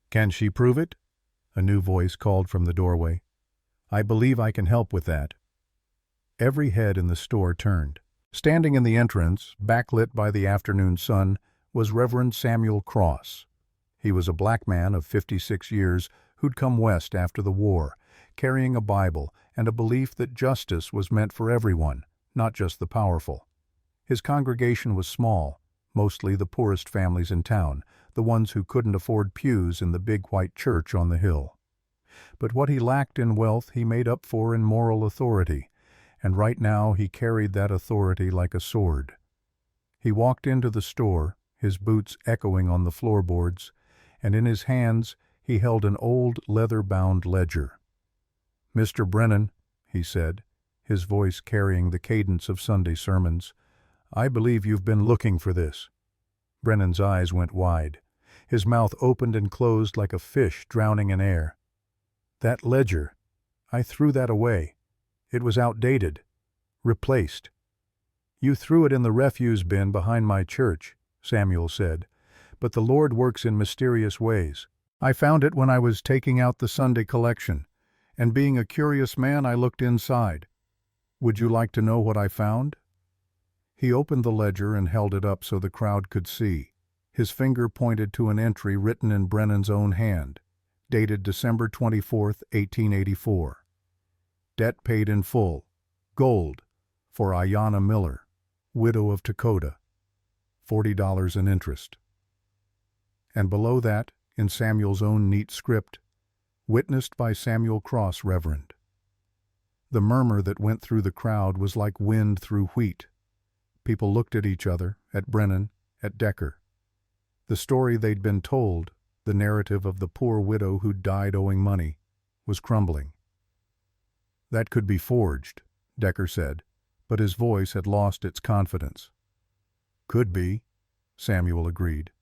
"Can she prove it?" A new voice called from the doorway. "I believe I can help with that." Every head in the store turned. Standing in the entrance, backlit by the afternoon sun, was Reverend Samuel Cross. He was a black man of 56 years who'd come west after the war, carrying a Bible and a belief that justice was meant for everyone, not just the powerful. His congregation was small, mostly the poorest families in town, the ones who couldn't afford pews in the big white church on the hill. But what he lacked in wealth he made up for in moral authority, and right now he carried that authority like a sword. He walked into the store, his boots echoing on the floorboards, and in his hands he held an old leather-bound ledger. "Mr. Brennan," he said, his voice carrying the cadence of Sunday sermons, "I believe you've been looking for this." Brennan's eyes went wide. His mouth opened and closed like a fish drowning in air. "That ledger, I threw that away. It was outdated. Replaced." "You threw it in the refuse bin behind my church," Samuel said, "but the Lord works in mysterious ways. I found it when I was taking out the Sunday collection, and being a curious man I looked inside. Would you like to know what I found?" He opened the ledger and held it up so the crowd could see. His finger pointed to an entry written in Brennan's own hand, dated December 24, 1884. "Debt paid in full. Gold. For Ayanna Miller, widow of Dakota. $40 in interest." And below that, in Samuel's own neat script, "Witnessed by Samuel Cross, Reverend." The murmur that went through the crowd was like wind through wheat. People looked at each other, at Brennan, at Decker. The story they'd been told, the narrative of the poor widow who'd died owing money, was crumbling. "That could be forged," Decker said, but his voice had lost its confidence. "Could be," Samuel agreed.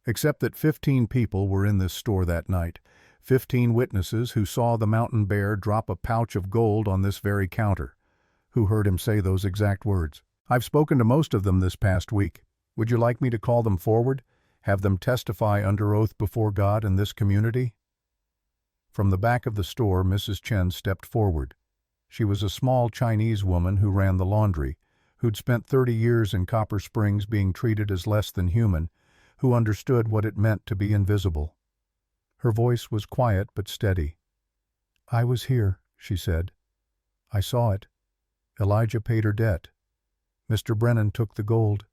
"Except that 15 people were in this store that night, 15 witnesses who saw the mountain bear drop a pouch of gold on this very counter, who heard him say those exact words. I've spoken to most of them this past week. Would you like me to call them forward, have them testify under oath before God in this community?" From the back of the store, Mrs. Chen stepped forward. She was a small Chinese woman who ran the laundry, who'd spent 30 years in Copper Springs being treated as less than human, who understood what it meant to be invisible. Her voice was quiet but steady. "I was here," she said. "I saw it. Elijah paid her debt. Mr. Brennan took the gold.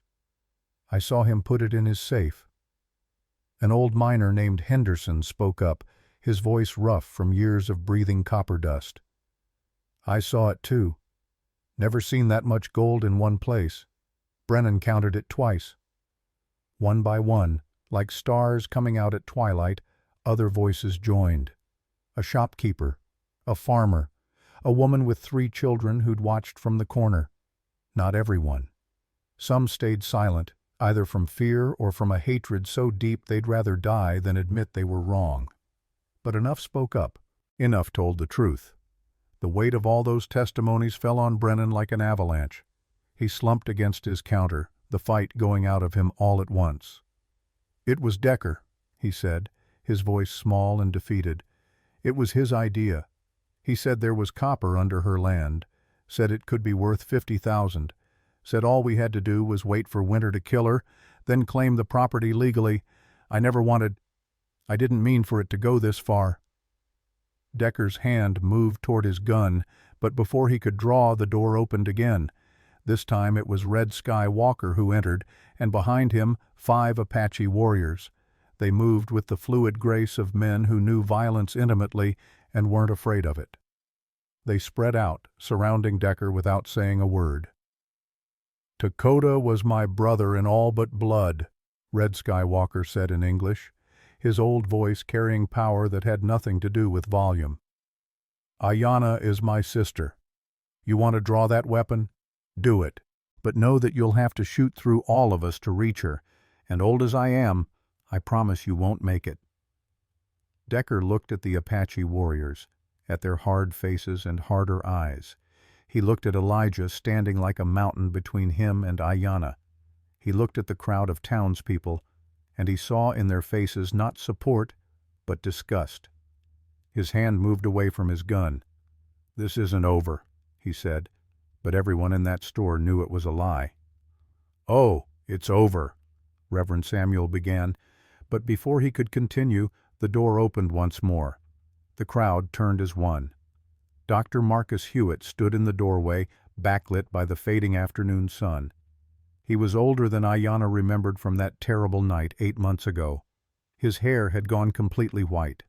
I saw him put it in his safe." An old miner named Henderson spoke up, his voice rough from years of breathing copper dust. "I saw it too. Never seen that much gold in one place. Brennan counted it twice." One by one, like stars coming out at twilight, other voices joined. A shopkeeper, a farmer, a woman with 3 children who'd watched from the corner. Not everyone. Some stayed silent, either from fear or from a hatred so deep they'd rather die than admit they were wrong. But enough spoke up. Enough told the truth. The weight of all those testimonies fell on Brennan like an avalanche. He slumped against his counter, the fight going out of him all at once. "It was Decker," he said, his voice small and defeated. "It was his idea. He said there was copper under her land, said it could be worth 50,000, said all we had to do was wait for winter to kill her, then claim the property legally. I didn't mean for it to go this far." Decker's hand moved toward his gun, but before he could draw, the door opened again. This time it was Red Sky Walker who entered, and behind him 5 Apache warriors. They moved with the fluid grace of men who knew violence intimately and weren't afraid of it. They spread out, surrounding Decker without saying a word. "Dakota was my brother in all but blood," Red Sky Walker said in English, his old voice carrying power that had nothing to do with volume. "Ayanna is my sister. You want to draw that weapon? Do it. But know that you'll have to shoot through all of us to reach her, and old as I am, I promise you won't make it." Decker looked at the Apache warriors, at their hard faces and harder eyes. He looked at Elijah standing like a mountain between him and Ayanna. He looked at the crowd of townspeople, and he saw in their faces not support, but disgust. His hand moved away from his gun. "This isn't over," he said, but everyone in that store knew it was a lie. "Oh, it's over," Reverend Samuel began, but before he could continue, the door opened once more. The crowd turned as one. Dr. Marcus Hewitt stood in the doorway, backlit by the fading afternoon sun. He was older than Ayanna remembered from that terrible night 8 months ago. His hair had gone completely white.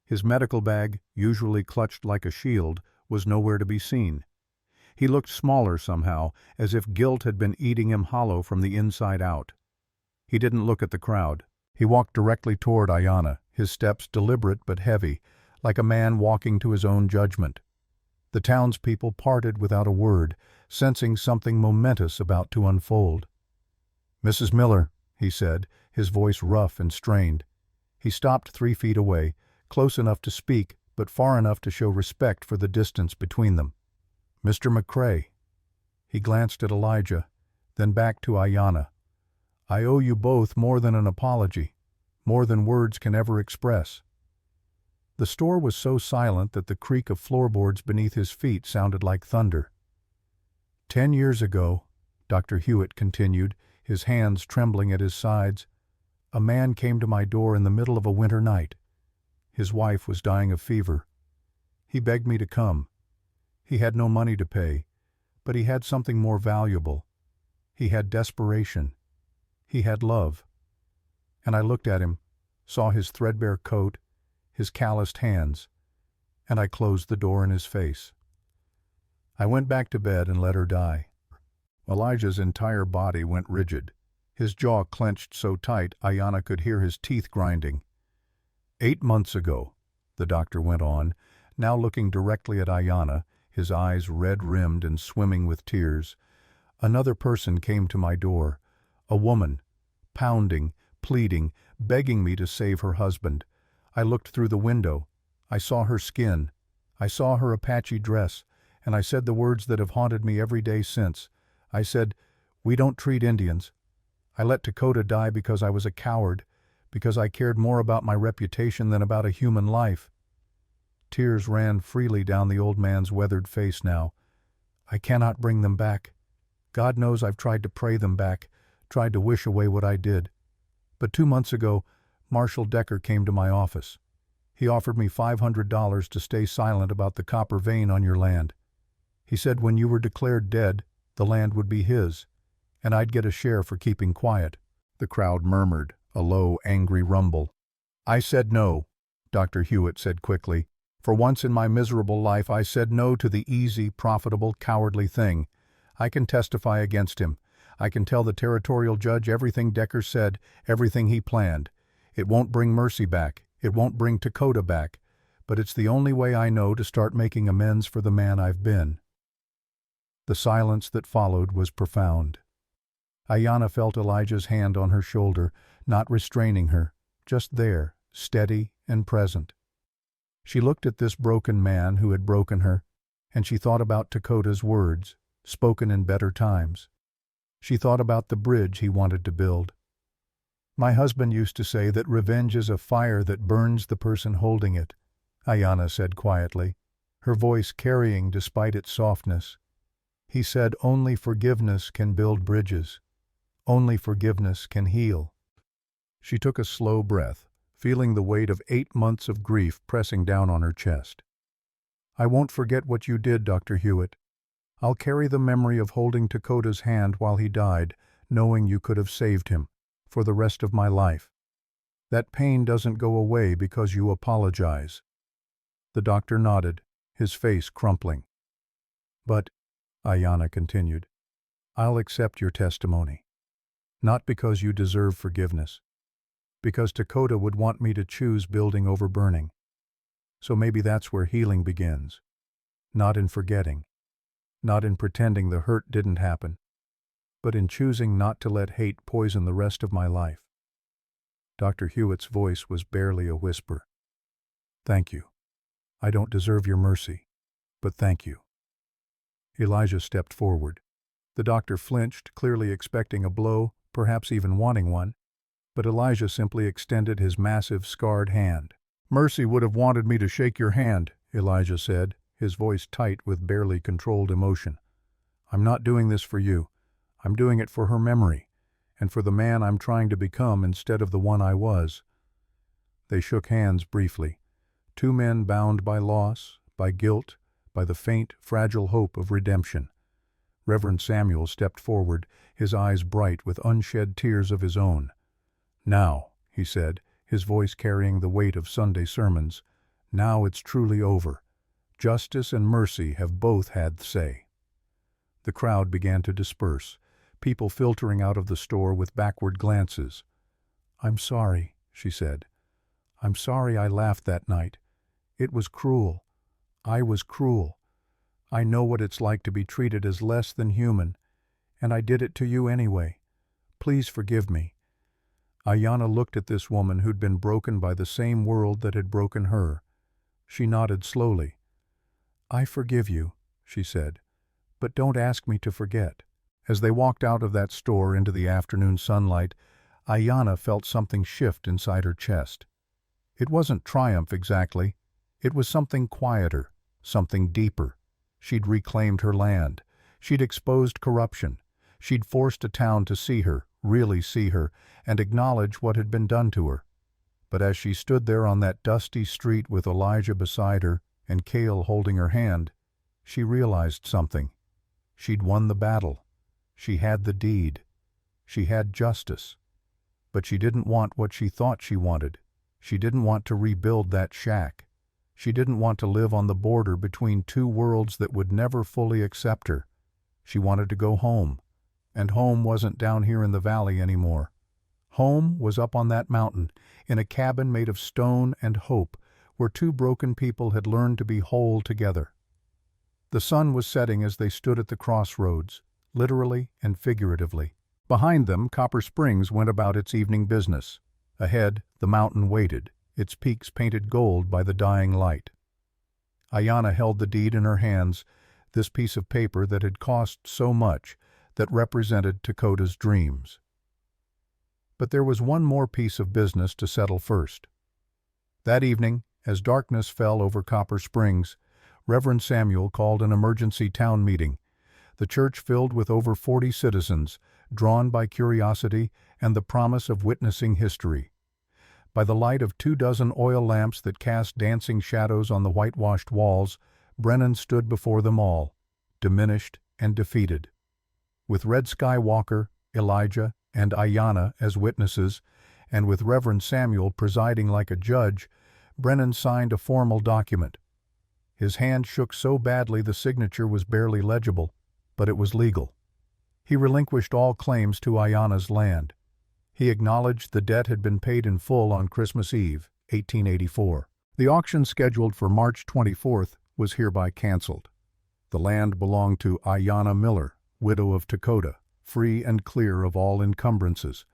His medical bag, usually clutched like a shield, was nowhere to be seen. He looked smaller somehow, as if guilt had been eating him hollow from the inside out. He didn't look at the crowd. He walked directly toward Ayanna, his steps deliberate but heavy, like a man walking to his own judgment. The townspeople parted without a word, sensing something momentous about to unfold. "Mrs. Miller," he said, his voice rough and strained. He stopped 3 feet away, close enough to speak, but far enough to show respect for the distance between them. "Mr. McCrae." He glanced at Elijah, then back to Ayanna. "I owe you both more than an apology, more than words can ever express." The store was so silent that the creak of floorboards beneath his feet sounded like thunder. 10 years ago, Dr. Hewitt continued, his hands trembling at his sides, a man came to my door in the middle of a winter night. His wife was dying of fever. He begged me to come. He had no money to pay, but he had something more valuable. He had desperation. He had love. And I looked at him, saw his threadbare coat, his calloused hands, and I closed the door in his face. I went back to bed and let her die. Elijah's entire body went rigid. His jaw clenched so tight Ayanna could hear his teeth grinding. 8 months ago, the doctor went on, now looking directly at Ayanna, his eyes red-rimmed and swimming with tears, another person came to my door, a woman, pounding, pleading, begging me to save her husband. I looked through the window. I saw her skin. I saw her Apache dress, and I said the words that have haunted me every day since. I said, "We don't treat Indians." I let Dakota die because I was a coward, because I cared more about my reputation than about a human life. Tears ran freely down the old man's weathered face now. I cannot bring them back. God knows I've tried to pray them back, tried to wish away what I did. But 2 months ago, Marshal Decker came to my office. He offered me $500 to stay silent about the copper vein on your land. He said when you were declared dead, the land would be his, and I'd get a share for keeping quiet. The crowd murmured, a low, angry rumble. I said no, Dr. Hewitt said quickly. For once in my miserable life, I said no to the easy, profitable, cowardly thing. I can testify against him. I can tell the territorial judge everything Decker said, everything he planned. It won't bring Mercy back. It won't bring Dakota back. But it's the only way I know to start making amends for the man I've been. The silence that followed was profound. Ayanna felt Elijah's hand on her shoulder, not restraining her, just there, steady and present. She looked at this broken man who had broken her, and she thought about Dakota's words, spoken in better times. She thought about the bridge he wanted to build. "My husband used to say that revenge is a fire that burns the person holding it," Ayanna said quietly, her voice carrying despite its softness. "He said only forgiveness can build bridges. Only forgiveness can heal." She took a slow breath, feeling the weight of 8 months of grief pressing down on her chest. "I won't forget what you did, Dr. Hewitt. I'll carry the memory of holding Dakota's hand while he died, knowing you could have saved him, for the rest of my life. That pain doesn't go away because you apologize." The doctor nodded, his face crumpling. "But," Ayanna continued, "I'll accept your testimony. Not because you deserve forgiveness. Because Dakota would want me to choose building over burning. So maybe that's where healing begins. Not in forgetting. Not in pretending the hurt didn't happen. But in choosing not to let hate poison the rest of my life." Dr. Hewitt's voice was barely a whisper. "Thank you. I don't deserve your mercy, but thank you." Elijah stepped forward. The doctor flinched, clearly expecting a blow, perhaps even wanting one, but Elijah simply extended his massive, scarred hand. "Mercy would have wanted me to shake your hand," Elijah said, his voice tight with barely controlled emotion. "I'm not doing this for you. I'm doing it for her memory, and for the man I'm trying to become instead of the one I was." They shook hands briefly, two men bound by loss, by guilt, by the faint, fragile hope of redemption. Reverend Samuel stepped forward, his eyes bright with unshed tears of his own. "Now," he said, his voice carrying the weight of Sunday sermons, "now it's truly over. Justice and mercy have both had say." The crowd began to disperse, people filtering out of the store with backward glances. "I'm sorry," she said. "I'm sorry I laughed that night. It was cruel. I was cruel. I know what it's like to be treated as less than human, and I did it to you anyway. Please forgive me." Ayanna looked at this woman who'd been broken by the same world that had broken her. She nodded slowly. "I forgive you," she said, "but don't ask me to forget." As they walked out of that store into the afternoon sunlight, Ayanna felt something shift inside her chest. It wasn't triumph exactly. It was something quieter, something deeper. She'd reclaimed her land. She'd exposed corruption. She'd forced a town to see her, really see her, and acknowledge what had been done to her. But as she stood there on that dusty street with Elijah beside her and Cale holding her hand, she realized something. She'd won the battle. She had the deed. She had justice. But she didn't want what she thought she wanted. She didn't want to rebuild that shack. She didn't want to live on the border between two worlds that would never fully accept her. She wanted to go home. And home wasn't down here in the valley anymore. Home was up on that mountain, in a cabin made of stone and hope, where two broken people had learned to be whole together. The sun was setting as they stood at the crossroads, literally and figuratively. Behind them, Copper Springs went about its evening business. Ahead, the mountain waited, its peaks painted gold by the dying light. Ayanna held the deed in her hands, this piece of paper that had cost so much, that represented Dakota's dreams. But there was one more piece of business to settle first. That evening, as darkness fell over Copper Springs, Reverend Samuel called an emergency town meeting, the church filled with over 40 citizens, drawn by curiosity and the promise of witnessing history. By the light of 24 oil lamps that cast dancing shadows on the whitewashed walls, Brennan stood before them all, diminished and defeated. With Red Skywalker, Elijah, and Ayanna as witnesses, and with Reverend Samuel presiding like a judge, Brennan signed a formal document. His hand shook so badly the signature was barely legible, but it was legal. He relinquished all claims to Ayanna's land. He acknowledged the debt had been paid in full on Christmas Eve, 1884. The auction scheduled for March 24th was hereby canceled. The land belonged to Ayanna Miller, widow of Dakota, free and clear of all encumbrances.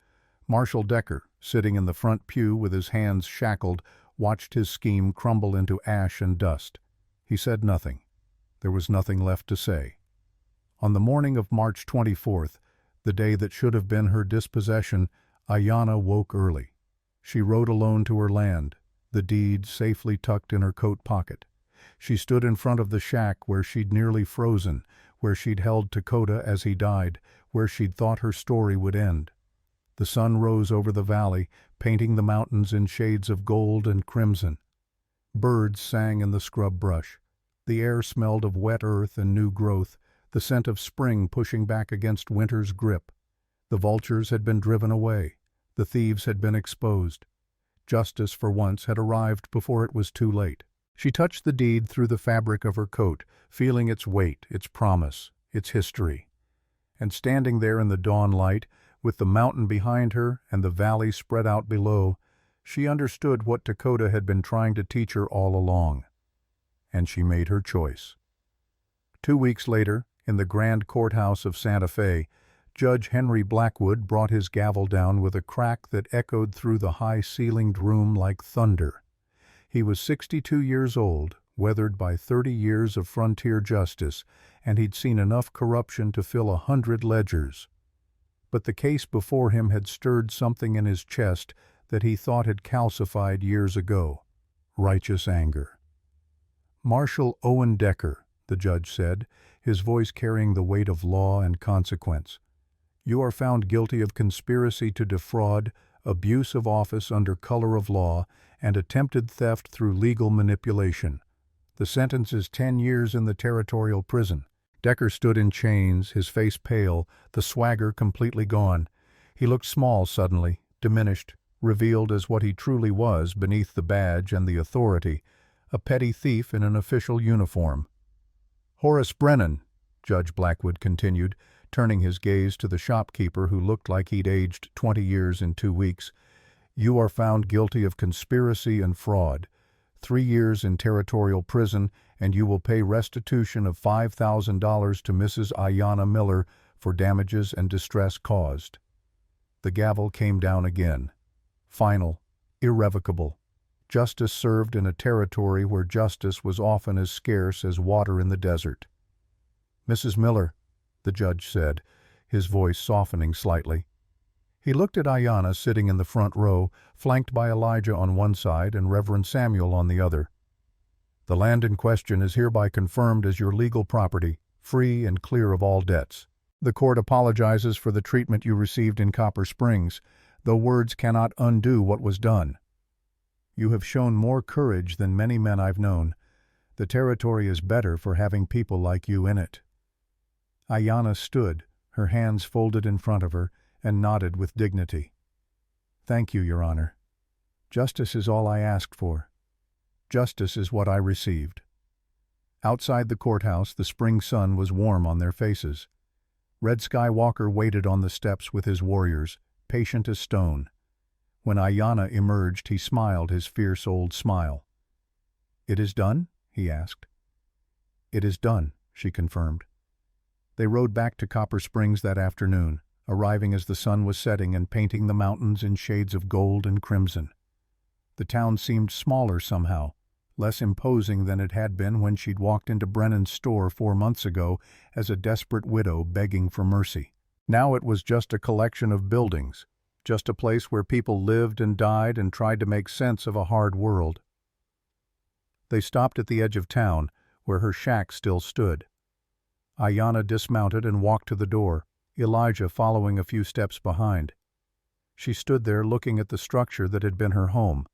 Marshal Decker, sitting in the front pew with his hands shackled, watched his scheme crumble into ash and dust. He said nothing. There was nothing left to say. On the morning of March 24th, the day that should have been her dispossession, Ayanna woke early. She rode alone to her land, the deed safely tucked in her coat pocket. She stood in front of the shack where she'd nearly frozen, where she'd held Dakota as he died, where she'd thought her story would end. The sun rose over the valley, painting the mountains in shades of gold and crimson. Birds sang in the scrub brush. The air smelled of wet earth and new growth, the scent of spring pushing back against winter's grip. The vultures had been driven away. The thieves had been exposed. Justice, for once, had arrived before it was too late. She touched the deed through the fabric of her coat, feeling its weight, its promise, its history. And standing there in the dawn light, with the mountain behind her and the valley spread out below, she understood what Dakota had been trying to teach her all along. And she made her choice. 2 weeks later, in the grand courthouse of Santa Fe, Judge Henry Blackwood brought his gavel down with a crack that echoed through the high-ceilinged room like thunder. He was 62 years old, weathered by 30 years of frontier justice, and he'd seen enough corruption to fill 100 ledgers. But the case before him had stirred something in his chest that he thought had calcified years ago: righteous anger. "Marshal Owen Decker," the judge said, his voice carrying the weight of law and consequence, "you are found guilty of conspiracy to defraud, abuse of office under color of law, and attempted theft through legal manipulation. The sentence is 10 years in the territorial prison." Decker stood in chains, his face pale, the swagger completely gone. He looked small suddenly, diminished, revealed as what he truly was beneath the badge and the authority, a petty thief in an official uniform. "Horace Brennan," Judge Blackwood continued, turning his gaze to the shopkeeper who looked like he'd aged 20 years in 2 weeks, "you are found guilty of conspiracy and fraud. 3 years in territorial prison, and you will pay restitution of $5,000 to Mrs. Ayanna Miller for damages and distress caused." The gavel came down again. Final, irrevocable. Justice served in a territory where justice was often as scarce as water in the desert. "Mrs. Miller," the judge said, his voice softening slightly. He looked at Ayanna sitting in the front row, flanked by Elijah on one side and Reverend Samuel on the other. "The land in question is hereby confirmed as your legal property, free and clear of all debts. The court apologizes for the treatment you received in Copper Springs, though words cannot undo what was done. You have shown more courage than many men I've known. The territory is better for having people like you in it." Ayanna stood, her hands folded in front of her, and nodded with dignity. "Thank you, Your Honor. Justice is all I asked for. Justice is what I received." Outside the courthouse, the spring sun was warm on their faces. Red Skywalker waited on the steps with his warriors, patient as stone. When Ayanna emerged, he smiled his fierce old smile. "It is done?" he asked. "It is done," she confirmed. They rode back to Copper Springs that afternoon, arriving as the sun was setting and painting the mountains in shades of gold and crimson. The town seemed smaller somehow, less imposing than it had been when she'd walked into Brennan's store 4 months ago as a desperate widow begging for mercy. Now it was just a collection of buildings, just a place where people lived and died and tried to make sense of a hard world. They stopped at the edge of town, where her shack still stood. Ayanna dismounted and walked to the door, Elijah following a few steps behind. She stood there looking at the structure that had been her home,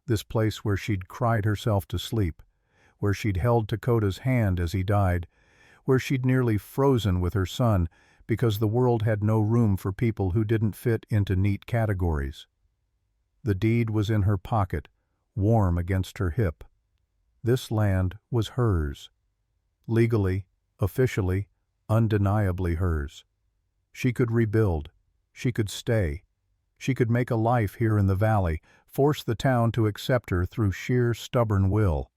this place where she'd cried herself to sleep, where she'd held Dakota's hand as he died, where she'd nearly frozen with her son because the world had no room for people who didn't fit into neat categories. The deed was in her pocket, warm against her hip. This land was hers. Legally, officially, undeniably hers. She could rebuild. She could stay. She could make a life here in the valley, force the town to accept her through sheer stubborn will.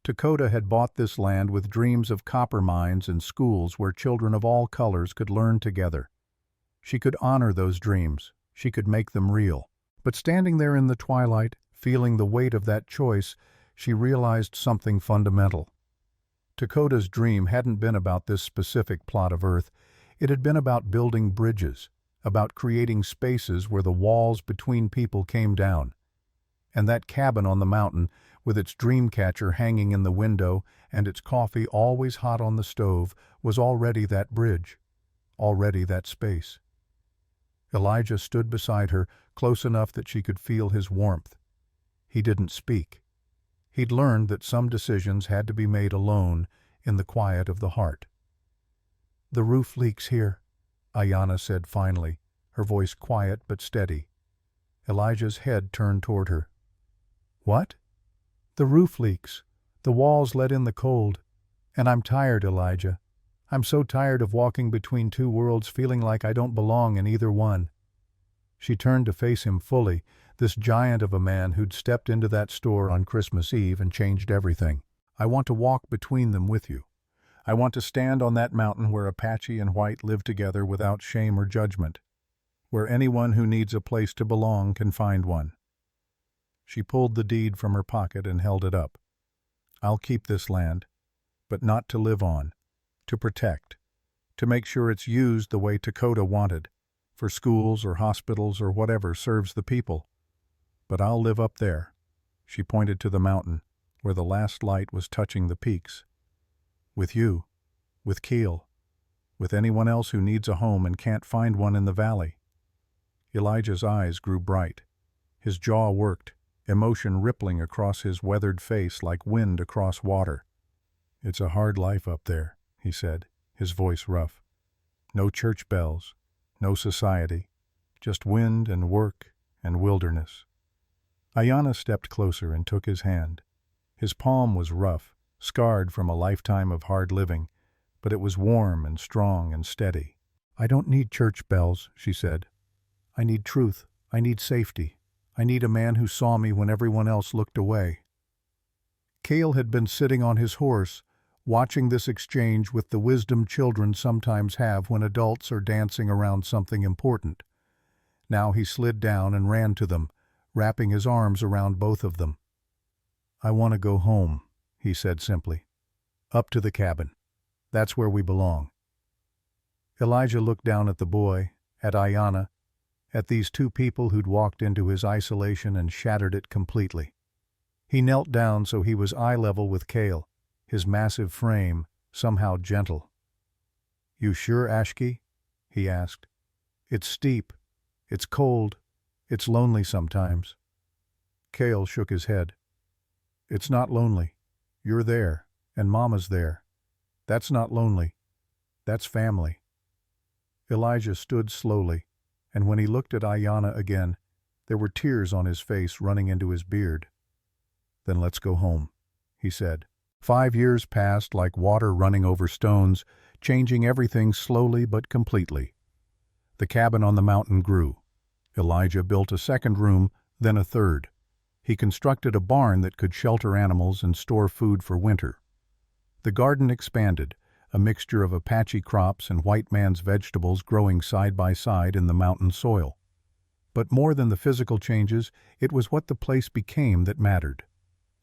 Dakota had bought this land with dreams of copper mines and schools where children of all colors could learn together. She could honor those dreams. She could make them real. But standing there in the twilight, feeling the weight of that choice, she realized something fundamental. Dakota's dream hadn't been about this specific plot of earth. It had been about building bridges, about creating spaces where the walls between people came down. And that cabin on the mountain, with its dream catcher hanging in the window and its coffee always hot on the stove, was already that bridge, already that space. Elijah stood beside her, close enough that she could feel his warmth. He didn't speak. He'd learned that some decisions had to be made alone, in the quiet of the heart. "The roof leaks here," Ayanna said finally, her voice quiet but steady. Elijah's head turned toward her. "What?" "The roof leaks. The walls let in the cold. And I'm tired, Elijah. I'm so tired of walking between two worlds, feeling like I don't belong in either one." She turned to face him fully, this giant of a man who'd stepped into that store on Christmas Eve and changed everything. "I want to walk between them with you. I want to stand on that mountain where Apache and White live together without shame or judgment, where anyone who needs a place to belong can find one." She pulled the deed from her pocket and held it up. "I'll keep this land, but not to live on, to protect, to make sure it's used the way Dakota wanted, for schools or hospitals or whatever serves the people. But I'll live up there." She pointed to the mountain, where the last light was touching the peaks. "With you, with Keel, with anyone else who needs a home and can't find one in the valley." Elijah's eyes grew bright. His jaw worked, emotion rippling across his weathered face like wind across water. "It's a hard life up there," he said, his voice rough. "No church bells, no society, just wind and work and wilderness." Ayanna stepped closer and took his hand. His palm was rough, scarred from a lifetime of hard living, but it was warm and strong and steady. "I don't need church bells," she said. "I need truth. I need safety. I need a man who saw me when everyone else looked away." Cale had been sitting on his horse, watching this exchange with the wisdom children sometimes have when adults are dancing around something important. Now he slid down and ran to them, wrapping his arms around both of them. "I want to go home," he said simply. "Up to the cabin. That's where we belong." Elijah looked down at the boy, at Ayanna, at these two people who'd walked into his isolation and shattered it completely. He knelt down so he was eye level with Cale, his massive frame somehow gentle. "You sure, Ashki?" he asked. "It's steep. It's cold. It's lonely sometimes." Cale shook his head. "It's not lonely. You're there, and Mama's there. That's not lonely. That's family." Elijah stood slowly, and when he looked at Ayanna again, there were tears on his face running into his beard. "Then let's go home," he said. 5 years passed like water running over stones, changing everything slowly but completely. The cabin on the mountain grew. Elijah built a second room, then a third. He constructed a barn that could shelter animals and store food for winter. The garden expanded, a mixture of Apache crops and white man's vegetables growing side by side in the mountain soil. But more than the physical changes, it was what the place became that mattered.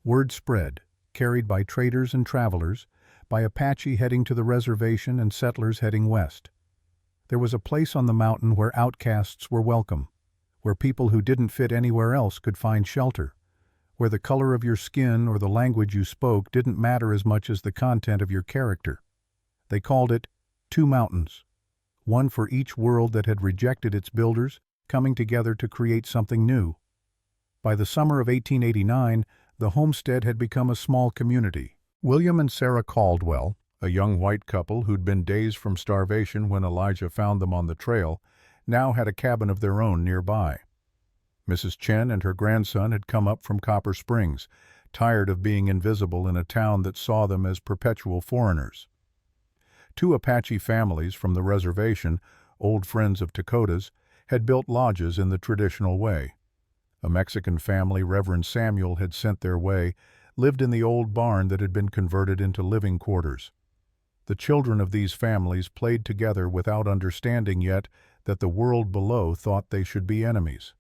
Word spread, carried by traders and travelers, by Apache heading to the reservation and settlers heading west. There was a place on the mountain where outcasts were welcome, where people who didn't fit anywhere else could find shelter, where the color of your skin or the language you spoke didn't matter as much as the content of your character. They called it Two Mountains, one for each world that had rejected its builders, coming together to create something new. By the summer of 1889, the homestead had become a small community. William and Sarah Caldwell, a young white couple who'd been dazed from starvation when Elijah found them on the trail, now had a cabin of their own nearby. Mrs. Chen and her grandson had come up from Copper Springs, tired of being invisible in a town that saw them as perpetual foreigners. 2 Apache families from the reservation, old friends of Dakota's, had built lodges in the traditional way. A Mexican family Reverend Samuel had sent their way, lived in the old barn that had been converted into living quarters. The children of these families played together without understanding yet that the world below thought they should be enemies.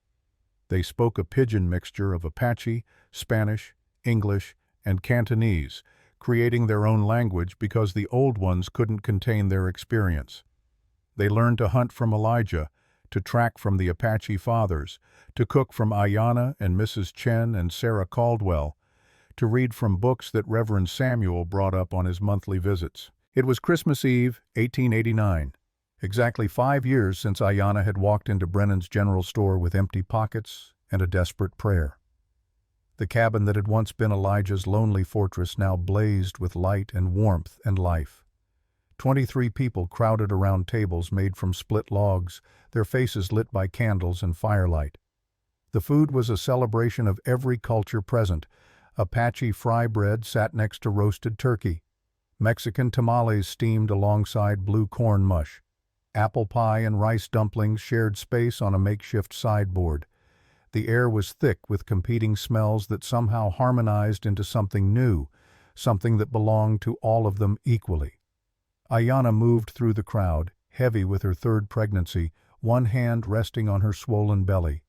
They spoke a pidgin mixture of Apache, Spanish, English, and Cantonese, creating their own language because the old ones couldn't contain their experience. They learned to hunt from Elijah, to track from the Apache fathers, to cook from Ayanna and Mrs. Chen and Sarah Caldwell, to read from books that Reverend Samuel brought up on his monthly visits. It was Christmas Eve, 1889. Exactly 5 years since Ayanna had walked into Brennan's general store with empty pockets and a desperate prayer. The cabin that had once been Elijah's lonely fortress now blazed with light and warmth and life. 23 people crowded around tables made from split logs, their faces lit by candles and firelight. The food was a celebration of every culture present. Apache fry bread sat next to roasted turkey. Mexican tamales steamed alongside blue corn mush. Apple pie and rice dumplings shared space on a makeshift sideboard. The air was thick with competing smells that somehow harmonized into something new, something that belonged to all of them equally. Ayanna moved through the crowd, heavy with her third pregnancy, one hand resting on her swollen belly.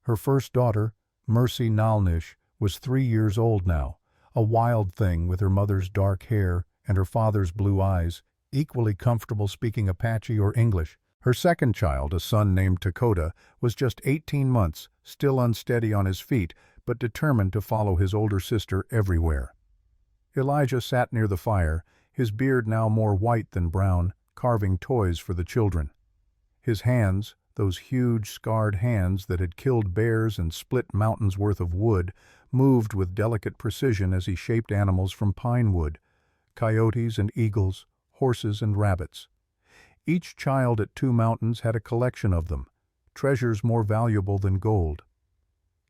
Her first daughter, Mercy Nalnish, was 3 years old now, a wild thing with her mother's dark hair and her father's blue eyes, equally comfortable speaking Apache or English. Her second child, a son named Dakota, was just 18 months, still unsteady on his feet, but determined to follow his older sister everywhere. Elijah sat near the fire, his beard now more white than brown, carving toys for the children. His hands, those huge scarred hands that had killed bears and split mountains worth of wood, moved with delicate precision as he shaped animals from pine wood, coyotes and eagles, horses and rabbits. Each child at Two Mountains had a collection of them, treasures more valuable than gold.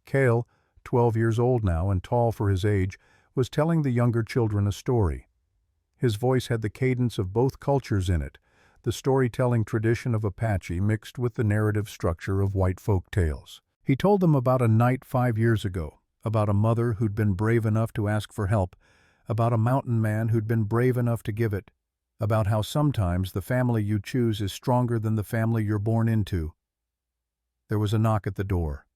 Cale, 12 years old now and tall for his age, was telling the younger children a story. His voice had the cadence of both cultures in it, the storytelling tradition of Apache mixed with the narrative structure of white folk tales. He told them about a night 5 years ago, about a mother who'd been brave enough to ask for help, about a mountain man who'd been brave enough to give it, about how sometimes the family you choose is stronger than the family you're born into. There was a knock at the door.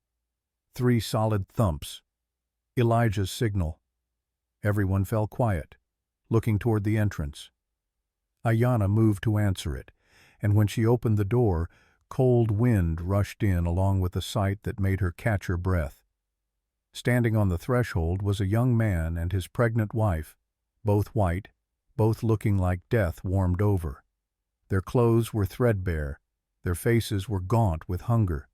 3 solid thumps. Elijah's signal. Everyone fell quiet, looking toward the entrance. Ayanna moved to answer it, and when she opened the door, cold wind rushed in along with a sight that made her catch her breath. Standing on the threshold was a young man and his pregnant wife, both white, both looking like death warmed over. Their clothes were threadbare, their faces were gaunt with hunger.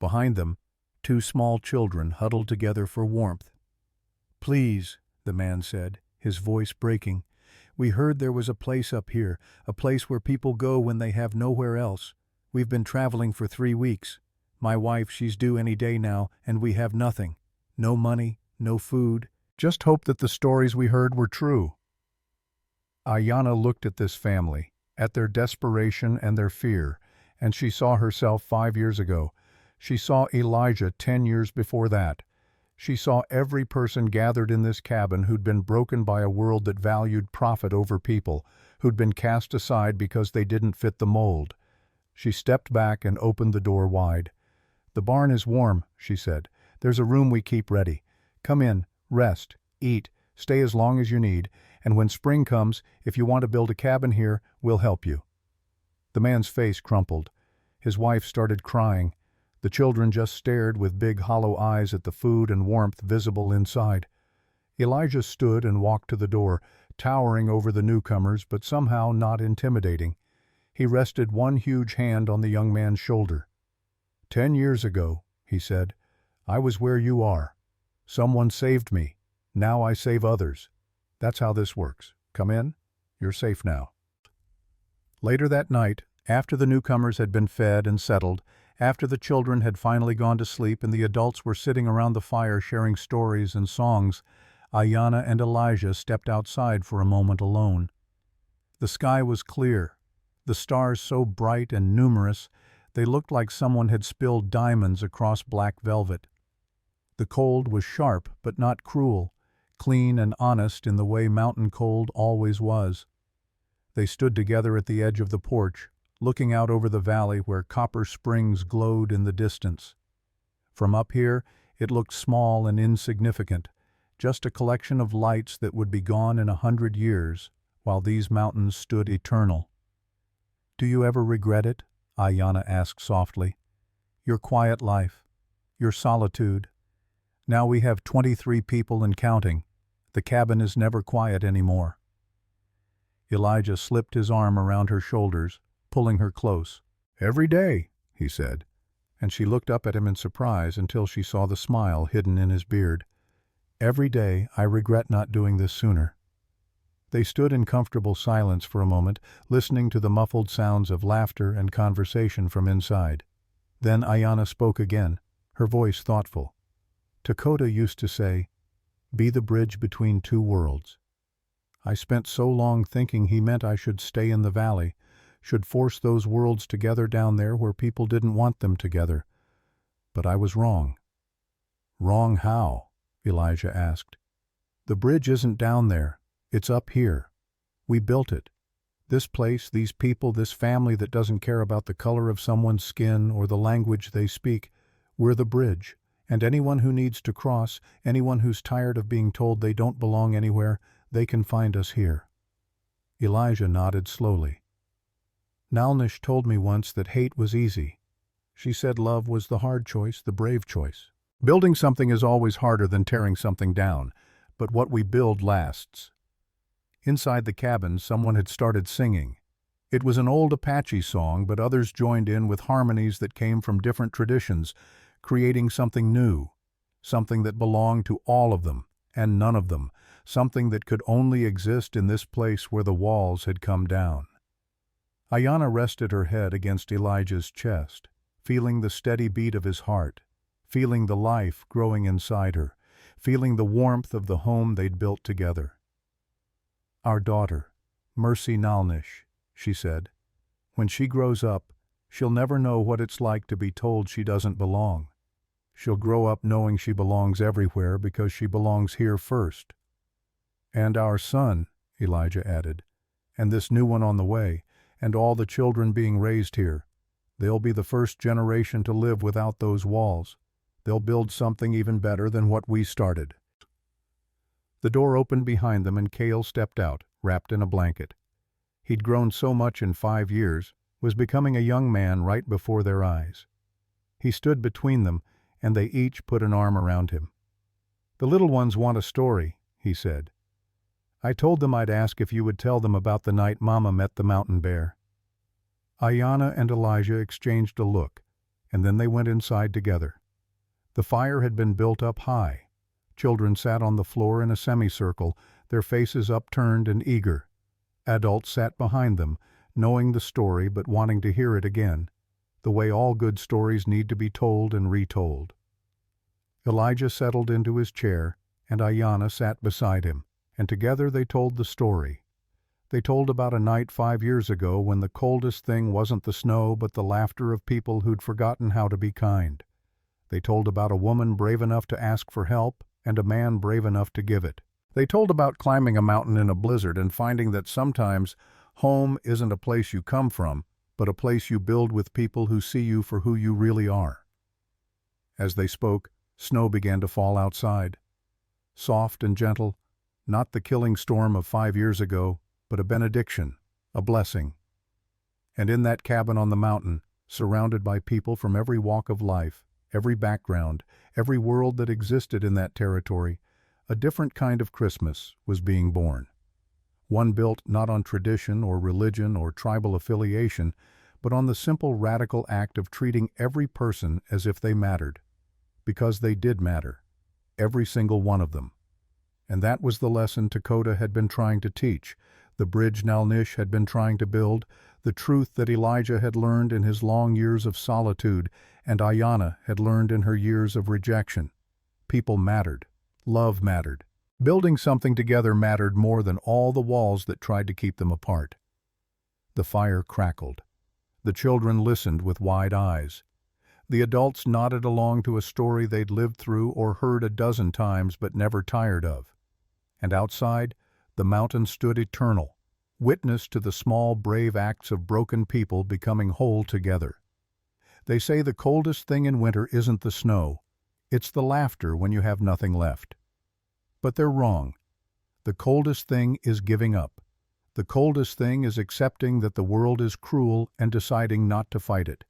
Behind them, 2 small children huddled together for warmth. "Please," the man said, his voice breaking, "we heard there was a place up here, a place where people go when they have nowhere else. We've been traveling for 3 weeks. My wife, she's due any day now, and we have nothing. No money, no food. Just hope that the stories we heard were true." Ayanna looked at this family, at their desperation and their fear, and she saw herself 5 years ago. She saw Elijah 10 years before that. She saw every person gathered in this cabin who'd been broken by a world that valued profit over people, who'd been cast aside because they didn't fit the mold. She stepped back and opened the door wide. "The barn is warm," she said. "There's a room we keep ready. Come in, rest, eat, stay as long as you need, and when spring comes, if you want to build a cabin here, we'll help you." The man's face crumpled. His wife started crying. The children just stared with big hollow eyes at the food and warmth visible inside. Elijah stood and walked to the door, towering over the newcomers but somehow not intimidating. He rested one huge hand on the young man's shoulder. 10 years ago," he said, "I was where you are. Someone saved me. Now I save others. That's how this works. Come in. You're safe now." Later that night, after the newcomers had been fed and settled, after the children had finally gone to sleep and the adults were sitting around the fire sharing stories and songs, Ayanna and Elijah stepped outside for a moment alone. The sky was clear, the stars so bright and numerous they looked like someone had spilled diamonds across black velvet. The cold was sharp but not cruel, clean and honest in the way mountain cold always was. They stood together at the edge of the porch, looking out over the valley where copper springs glowed in the distance. From up here, it looked small and insignificant, just a collection of lights that would be gone in 100 years, while these mountains stood eternal. "Do you ever regret it?" Ayana asked softly. "Your quiet life, your solitude. Now we have 23 people and counting. The cabin is never quiet anymore." Elijah slipped his arm around her shoulders, pulling her close. "Every day," he said, and she looked up at him in surprise until she saw the smile hidden in his beard. "Every day I regret not doing this sooner." They stood in comfortable silence for a moment, listening to the muffled sounds of laughter and conversation from inside. Then Ayana spoke again, her voice thoughtful. "Dakota used to say, 'Be the bridge between two worlds.' I spent so long thinking he meant I should stay in the valley, should force those worlds together down there where people didn't want them together. But I was wrong." "Wrong how?" Elijah asked. "The bridge isn't down there. It's up here. We built it. This place, these people, this family that doesn't care about the color of someone's skin or the language they speak, we're the bridge. And anyone who needs to cross, anyone who's tired of being told they don't belong anywhere, they can find us here." Elijah nodded slowly. "Nalnish told me once that hate was easy. She said love was the hard choice, the brave choice. Building something is always harder than tearing something down, but what we build lasts." Inside the cabin, someone had started singing. It was an old Apache song, but others joined in with harmonies that came from different traditions, creating something new, something that belonged to all of them and none of them, something that could only exist in this place where the walls had come down. Ayana rested her head against Elijah's chest, feeling the steady beat of his heart, feeling the life growing inside her, feeling the warmth of the home they'd built together. "Our daughter, Mercy Nalnish," she said. "When she grows up, she'll never know what it's like to be told she doesn't belong. She'll grow up knowing she belongs everywhere because she belongs here first." "And our son," Elijah added, "and this new one on the way, and all the children being raised here. They'll be the first generation to live without those walls. They'll build something even better than what we started." The door opened behind them and Cale stepped out, wrapped in a blanket. He'd grown so much in 5 years, was becoming a young man right before their eyes. He stood between them, and they each put an arm around him. "The little ones want a story," he said. "I told them I'd ask if you would tell them about the night Mama met the mountain bear." Ayana and Elijah exchanged a look, and then they went inside together. The fire had been built up high. Children sat on the floor in a semicircle, their faces upturned and eager. Adults sat behind them, knowing the story but wanting to hear it again, the way all good stories need to be told and retold. Elijah settled into his chair, and Ayana sat beside him, and together they told the story. They told about a night 5 years ago when the coldest thing wasn't the snow but the laughter of people who'd forgotten how to be kind. They told about a woman brave enough to ask for help and a man brave enough to give it. They told about climbing a mountain in a blizzard and finding that sometimes home isn't a place you come from, but a place you build with people who see you for who you really are. As they spoke, snow began to fall outside. Soft and gentle, not the killing storm of 5 years ago, but a benediction, a blessing. And in that cabin on the mountain, surrounded by people from every walk of life, every background, every world that existed in that territory, a different kind of Christmas was being born. One built not on tradition or religion or tribal affiliation, but on the simple radical act of treating every person as if they mattered. Because they did matter, every single one of them. And that was the lesson Dakota had been trying to teach, the bridge Nalnish had been trying to build, the truth that Elijah had learned in his long years of solitude and Ayana had learned in her years of rejection. People mattered. Love mattered. Building something together mattered more than all the walls that tried to keep them apart. The fire crackled. The children listened with wide eyes. The adults nodded along to a story they'd lived through or heard a dozen times but never tired of. And outside, the mountain stood eternal, witness to the small, brave acts of broken people becoming whole together. They say the coldest thing in winter isn't the snow, it's the laughter when you have nothing left. But they're wrong. The coldest thing is giving up. The coldest thing is accepting that the world is cruel and deciding not to fight it.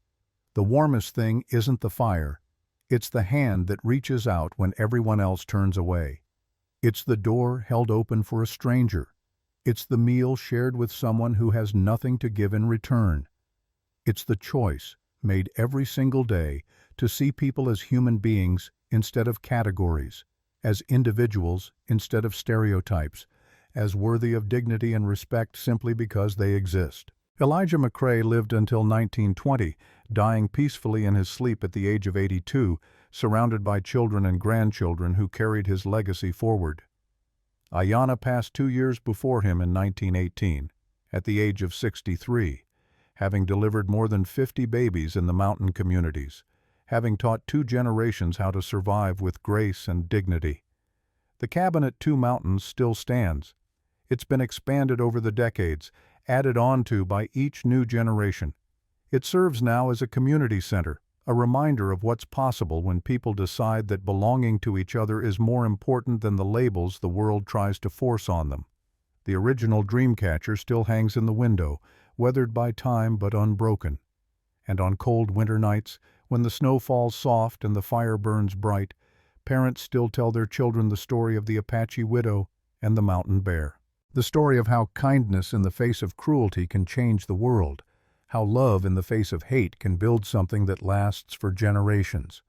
The warmest thing isn't the fire, it's the hand that reaches out when everyone else turns away. It's the door held open for a stranger. It's the meal shared with someone who has nothing to give in return. It's the choice, made every single day, to see people as human beings instead of categories, as individuals instead of stereotypes, as worthy of dignity and respect simply because they exist. Elijah McCrae lived until 1920, dying peacefully in his sleep at the age of 82, surrounded by children and grandchildren who carried his legacy forward. Ayanna passed 2 years before him in 1918, at the age of 63, having delivered more than 50 babies in the mountain communities, having taught 2 generations how to survive with grace and dignity. The cabin at Two Mountains still stands. It's been expanded over the decades, added on to by each new generation. It serves now as a community center, a reminder of what's possible when people decide that belonging to each other is more important than the labels the world tries to force on them. The original Dreamcatcher still hangs in the window, weathered by time but unbroken. And on cold winter nights, when the snow falls soft and the fire burns bright, parents still tell their children the story of the Apache widow and the mountain bear. The story of how kindness in the face of cruelty can change the world, how love in the face of hate can build something that lasts for generations,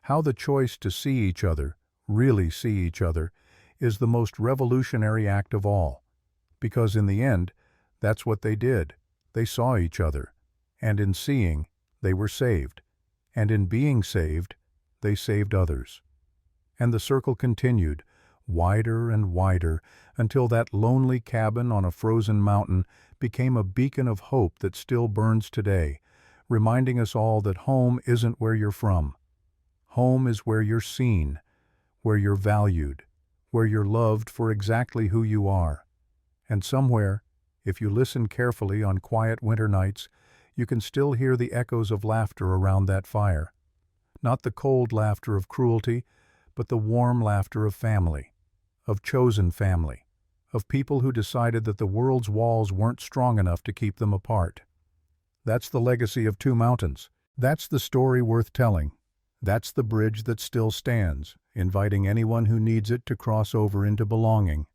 how the choice to see each other, really see each other, is the most revolutionary act of all. Because in the end, that's what they did. They saw each other, and in seeing, they were saved, and in being saved, they saved others. And the circle continued, wider and wider, until that lonely cabin on a frozen mountain became a beacon of hope that still burns today, reminding us all that home isn't where you're from. Home is where you're seen, where you're valued, where you're loved for exactly who you are. And somewhere, if you listen carefully on quiet winter nights, you can still hear the echoes of laughter around that fire. Not the cold laughter of cruelty, but the warm laughter of family, of chosen family, of people who decided that the world's walls weren't strong enough to keep them apart. That's the legacy of Two Mountains. That's the story worth telling. That's the bridge that still stands, inviting anyone who needs it to cross over into belonging.